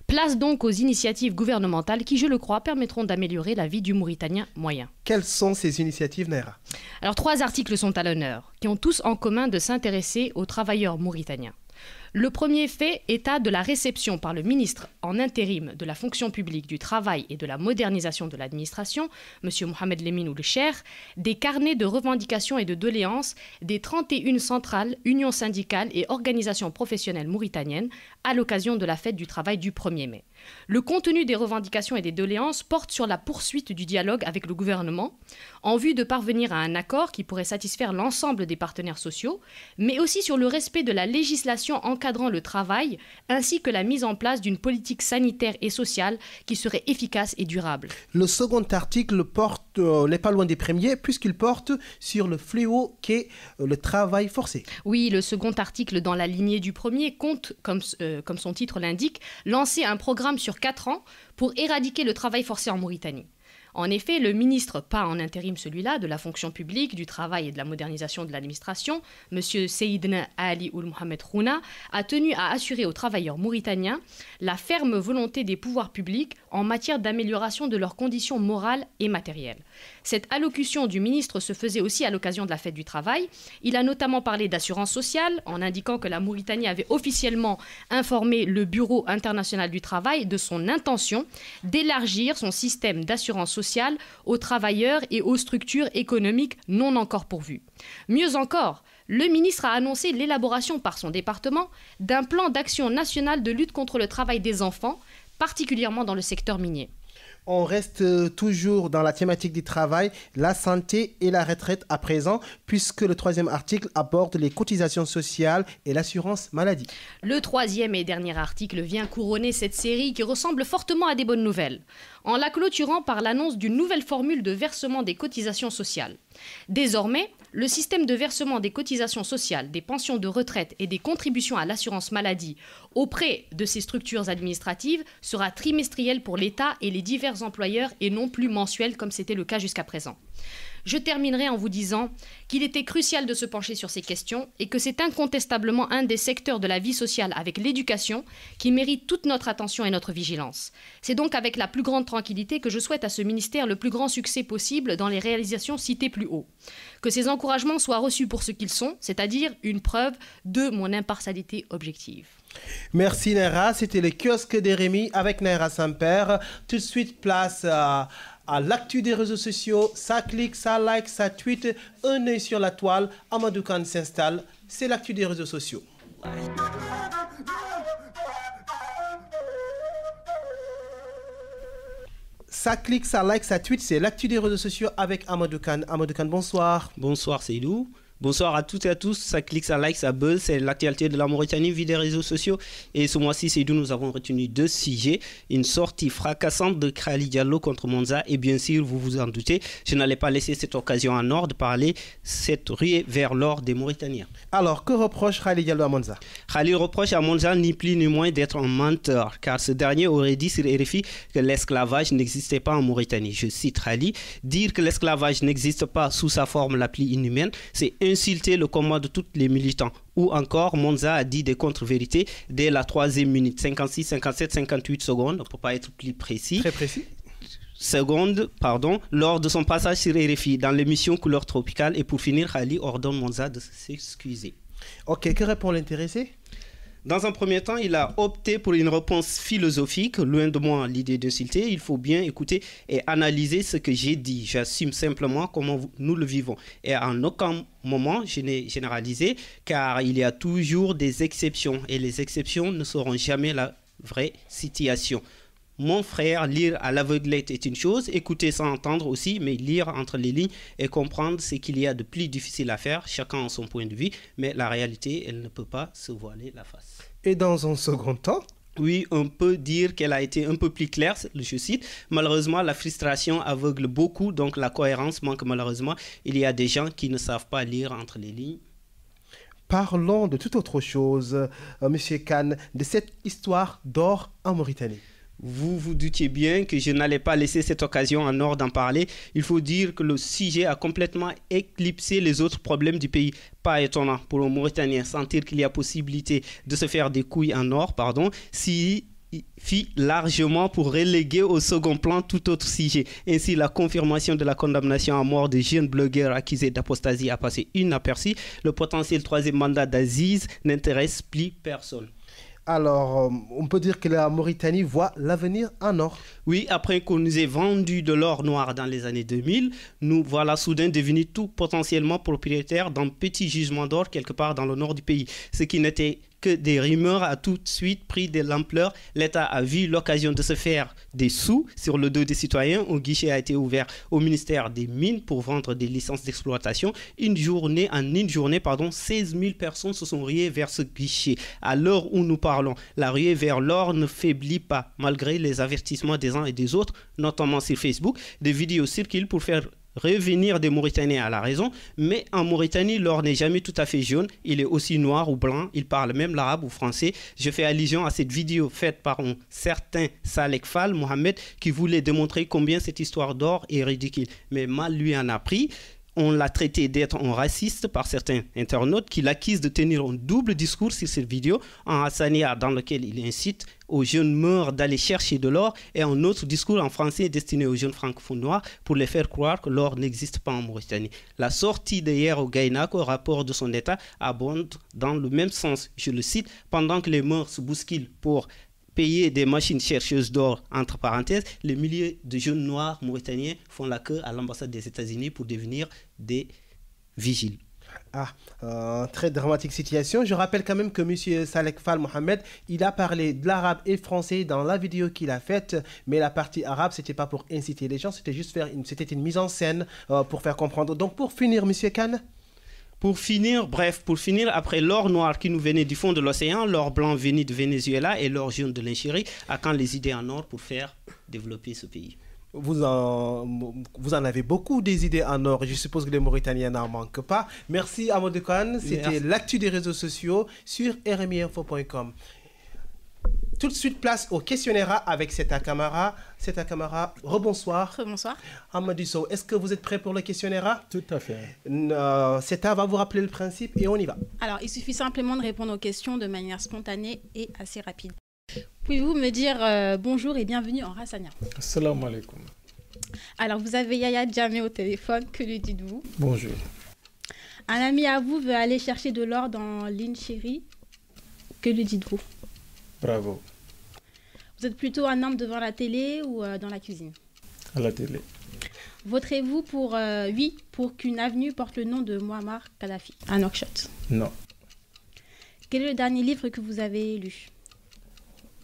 Place donc aux initiatives gouvernementales qui, je le crois, permettront d'améliorer la vie du Mauritanien moyen. Quelles sont ces initiatives, Naira? Alors, 3 articles sont à l'honneur, qui ont tous en commun de s'intéresser aux travailleurs mauritaniens. Le premier fait état de la réception par le ministre en intérim de la fonction publique, du travail et de la modernisation de l'administration, M. Mohamed Lemine Oulcher, des carnets de revendications et de doléances des 31 centrales, unions syndicales et organisations professionnelles mauritaniennes à l'occasion de la fête du travail du 1er mai. Le contenu des revendications et des doléances porte sur la poursuite du dialogue avec le gouvernement en vue de parvenir à un accord qui pourrait satisfaire l'ensemble des partenaires sociaux, mais aussi sur le respect de la législation encadrant le travail ainsi que la mise en place d'une politique sanitaire et sociale qui serait efficace et durable. Le second article n'est pas loin des premiers puisqu'il porte sur le fléau qu'est le travail forcé. Oui, le second article dans la lignée du premier compte, comme son titre l'indique, lancer un programme sur 4 ans pour éradiquer le travail forcé en Mauritanie. En effet, le ministre, pas en intérim celui-là, de la fonction publique, du travail et de la modernisation de l'administration, M. Seydna Ali Ould Mohamed Khouna, a tenu à assurer aux travailleurs mauritaniens la ferme volonté des pouvoirs publics en matière d'amélioration de leurs conditions morales et matérielles. Cette allocution du ministre se faisait aussi à l'occasion de la fête du travail. Il a notamment parlé d'assurance sociale en indiquant que la Mauritanie avait officiellement informé le Bureau international du travail de son intention d'élargir son système d'assurance sociale aux travailleurs et aux structures économiques non encore pourvues. Mieux encore, le ministre a annoncé l'élaboration par son département d'un plan d'action national de lutte contre le travail des enfants, particulièrement dans le secteur minier. On reste toujours dans la thématique du travail, la santé et la retraite à présent, puisque le troisième article aborde les cotisations sociales et l'assurance maladie. Le troisième et dernier article vient couronner cette série qui ressemble fortement à des bonnes nouvelles, en la clôturant par l'annonce d'une nouvelle formule de versement des cotisations sociales. Désormais, le système de versement des cotisations sociales, des pensions de retraite et des contributions à l'assurance maladie auprès de ces structures administratives sera trimestriel pour l'État et les divers employeurs et non plus mensuel comme c'était le cas jusqu'à présent. Je terminerai en vous disant qu'il était crucial de se pencher sur ces questions et que c'est incontestablement un des secteurs de la vie sociale avec l'éducation qui mérite toute notre attention et notre vigilance. C'est donc avec la plus grande tranquillité que je souhaite à ce ministère le plus grand succès possible dans les réalisations citées plus haut. Que ces encouragements soient reçus pour ce qu'ils sont, c'est-à-dire une preuve de mon impartialité objective. Merci Naira, c'était le kiosque de Rémi avec Naira Saint-Père. Tout de suite, place à l'actu des réseaux sociaux. Ça clique, ça like, ça tweet. Un œil sur la toile. Amadou Kane s'installe. C'est l'actu des réseaux sociaux. Ça clique, ça like, ça tweet. C'est l'actu des réseaux sociaux avec Amadou Kane. Amadou Kane, bonsoir. Bonsoir Seydou. Bonsoir à toutes et à tous, ça clique, ça like, ça buzz, c'est l'actualité de la Mauritanie via les réseaux sociaux. Et ce mois-ci, c'est d'où nous avons retenu 2 sujets. Une sortie fracassante de Khalid Diallo contre Monza. Et bien sûr, vous vous en doutez, je n'allais pas laisser cette occasion en or de parler cette ruée vers l'or des Mauritaniens. Alors, que reproche Khalid Diallo à Monza? Khalid reproche à Monza ni plus ni moins d'être un menteur, car ce dernier aurait dit sur RFI que l'esclavage n'existait pas en Mauritanie. Je cite Khalid, dire que l'esclavage n'existe pas sous sa forme la plus inhumaine, c'est insulter le combat de tous les militants. Ou encore, Monza a dit des contre-vérités dès la 3e minute, 56, 57, 58 secondes, pour ne pas être plus précis. Très précis. secondes, lors de son passage sur RFI dans l'émission Couleur Tropicale. Et pour finir, Khali ordonne Monza de s'excuser. Ok, que répond l'intéressé? Dans un premier temps, il a opté pour une réponse philosophique. Loin de moi l'idée d'insulter. Il faut bien écouter et analyser ce que j'ai dit. J'assume simplement comment nous le vivons. Et en aucun moment, je n'ai généralisé, car il y a toujours des exceptions. Et les exceptions ne seront jamais la vraie situation. Mon frère, lire à l'aveuglette est une chose, écouter sans entendre aussi, mais lire entre les lignes et comprendre ce qu'il y a de plus difficile à faire, chacun a son point de vue, mais la réalité, elle ne peut pas se voiler la face. Et dans un second temps? Oui, on peut dire qu'elle a été un peu plus claire, je cite. Malheureusement, la frustration aveugle beaucoup, donc la cohérence manque malheureusement. Il y a des gens qui ne savent pas lire entre les lignes. Parlons de toute autre chose, Monsieur Kane, de cette histoire d'or en Mauritanie. Vous vous doutiez bien que je n'allais pas laisser cette occasion en or d'en parler. Il faut dire que le sujet a complètement éclipsé les autres problèmes du pays. Pas étonnant pour un Mauritanien sentir qu'il y a possibilité de se faire des couilles en or, s'il fit largement pour reléguer au second plan tout autre sujet. Ainsi, la confirmation de la condamnation à mort des jeunes blogueurs accusés d'apostasie a passé inaperçue. Le potentiel troisième mandat d'Aziz n'intéresse plus personne. Alors, on peut dire que la Mauritanie voit l'avenir en or. Oui, après qu'on nous ait vendu de l'or noir dans les années 2000, nous voilà soudain devenus tout potentiellement propriétaires d'un petit gisement d'or quelque part dans le nord du pays. Ce qui n'était que des rumeurs a tout de suite pris de l'ampleur. L'État a vu l'occasion de se faire des sous sur le dos des citoyens. Un guichet a été ouvert au ministère des Mines pour vendre des licences d'exploitation. En une journée, 16 000 personnes se sont ruées vers ce guichet. À l'heure où nous parlons, la ruée vers l'or ne faiblit pas, malgré les avertissements des uns et des autres, notamment sur Facebook. Des vidéos circulent pour faire revenir des Mauritaniens à la raison, mais en Mauritanie, l'or n'est jamais tout à fait jaune, il est aussi noir ou blanc, il parle même l'arabe ou français. Je fais allusion à cette vidéo faite par un certain Salek Fall Mohamed qui voulait démontrer combien cette histoire d'or est ridicule, mais mal lui en a pris. On l'a traité d'être un raciste par certains internautes qui l'accusent de tenir un double discours sur cette vidéo, un hassania dans lequel il incite aux jeunes meurs d'aller chercher de l'or et un autre discours en français destiné aux jeunes francophones noirs pour les faire croire que l'or n'existe pas en Mauritanie. La sortie d'hier au Gaynak au rapport de son État abonde dans le même sens. Je le cite, pendant que les mœurs se bousculent pour payer des machines chercheuses d'or, entre parenthèses, les milliers de jeunes noirs mauritaniens font la queue à l'ambassade des États-Unis pour devenir des vigiles. Très dramatique situation. Je rappelle quand même que M. Salek Fall Mohamed, il a parlé de l'arabe et le français dans la vidéo qu'il a faite, mais la partie arabe, c'était pas pour inciter les gens, c'était juste c'était une mise en scène pour faire comprendre. Donc pour finir, M. Kane. Pour finir, après l'or noir qui nous venait du fond de l'océan, l'or blanc venu de Venezuela et l'or jaune de l'Algérie, à quand les idées en or pour faire développer ce pays? Vous en avez beaucoup des idées en or et je suppose que les Mauritaniens n'en manquent pas. Merci Amadou Kane, c'était l'actu des réseaux sociaux sur rmiinfo.com. Tout de suite, place au questionnaire avec Seta Camara. Seta Camara, rebonsoir. Rebonsoir. Amadou Sow, est-ce que vous êtes prêt pour le questionnaire? Tout à fait. Seta va vous rappeler le principe et on y va. Alors, il suffit simplement de répondre aux questions de manière spontanée et assez rapide. Pouvez-vous me dire bonjour et bienvenue en Rassania? Assalamu alaikum. Alors, vous avez Yaya Djamé au téléphone, que lui dites-vous? Bonjour. Un ami à vous veut aller chercher de l'or dans l'Inchiri, que lui dites-vous? Bravo. Vous êtes plutôt un homme devant la télé ou dans la cuisine? À la télé. Voterez-vous pour qu'une avenue porte le nom de Muammar Kadhafi à Nouakchott? Non. Quel est le dernier livre que vous avez lu?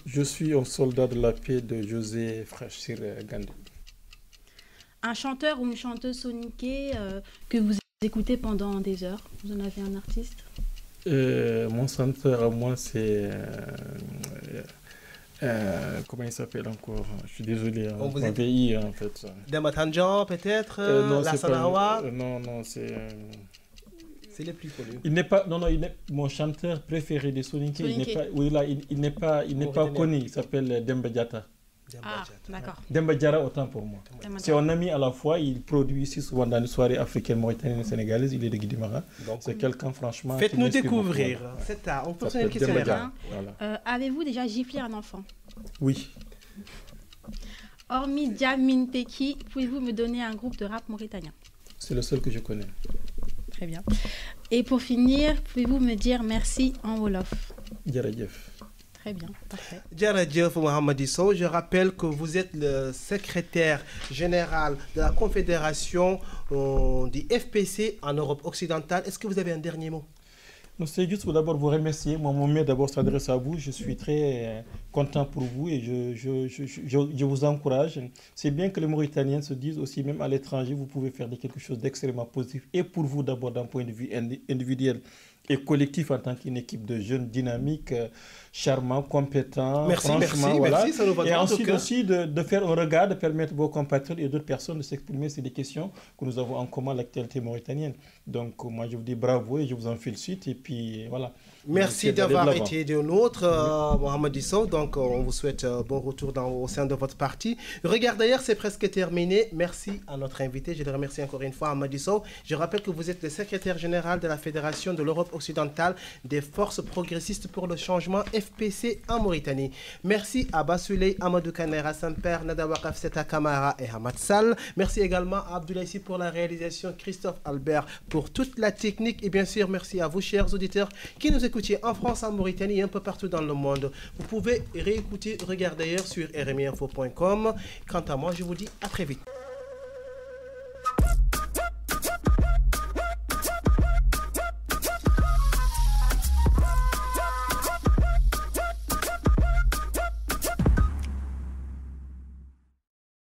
Je suis un soldat de la paix de José Frachir Gandhi. Un chanteur ou une chanteuse soniquée que vous écoutez pendant des heures? Vous en avez un artiste? Mon chanteur à moi, c'est... comment il s'appelle encore? Je suis désolé, on m'a vieilli en fait. Dematanjan peut-être? La Sanawa? Non, c'est... C'est le plus connu. Il n'est pas... Non, il est mon chanteur préféré de Soninké. Il n'est pas connu. Il s'appelle Demba Diatta. Ah, d'accord. Demba Diarra, autant pour moi. C'est un ami à la fois. Il produit ici souvent dans les soirées africaines, mauritaniennes et sénégalaises. Il est de Guidimara. C'est quelqu'un, franchement... Faites-nous découvrir. C'est ça. On peut se dire Avez-vous déjà giflé un enfant? Oui. Hormis Diamine Teki, pouvez-vous me donner un groupe de rap mauritanien? C'est le seul que je connais. Très bien. Et pour finir, pouvez-vous me dire merci en Wolof? Djerejef. Très bien, parfait. Djerejef Mohamedi Sow, je rappelle que vous êtes le secrétaire général de la Confédération du FPC en Europe occidentale. Est-ce que vous avez un dernier mot? Non, c'est juste pour d'abord vous remercier. Mon mot d'abord s'adresse à vous. Je suis très content pour vous et je vous encourage. C'est bien que les Mauritaniens se disent aussi, même à l'étranger, vous pouvez faire quelque chose d'extrêmement positif. Et pour vous d'abord d'un point de vue individuel et collectif en tant qu'une équipe de jeunes dynamiques, charmants, compétents. Merci, franchement, merci, ça nous va et droit au ensuite cœur. aussi de faire un regard, de permettre vos compatriotes et d'autres personnes de s'exprimer sur des questions que nous avons en commun, l'actualité mauritanienne. Donc moi je vous dis bravo et je vous en félicite et puis voilà. Merci d'avoir été de nôtre, Mohamedi Sow. Donc, on vous souhaite bon retour au sein de votre parti. Regarde d'ailleurs, c'est presque terminé. Merci à notre invité. Je le remercie encore une fois, Mohamedi Sow. Je rappelle que vous êtes le secrétaire général de la Fédération de l'Europe occidentale des forces progressistes pour le changement FPC en Mauritanie. Merci à Basouley, Amadou Kanera Samper, Nadawa Kafseta Kamara et Hamad Sall. Merci également à Abdoulaye pour la réalisation, Christophe Albert pour toute la technique. Et bien sûr, merci à vous, chers auditeurs, qui nous écoutez en France, en Mauritanie et un peu partout dans le monde. Vous pouvez réécouter, regarder d'ailleurs sur rmiinfo.com. Quant à moi, je vous dis à très vite.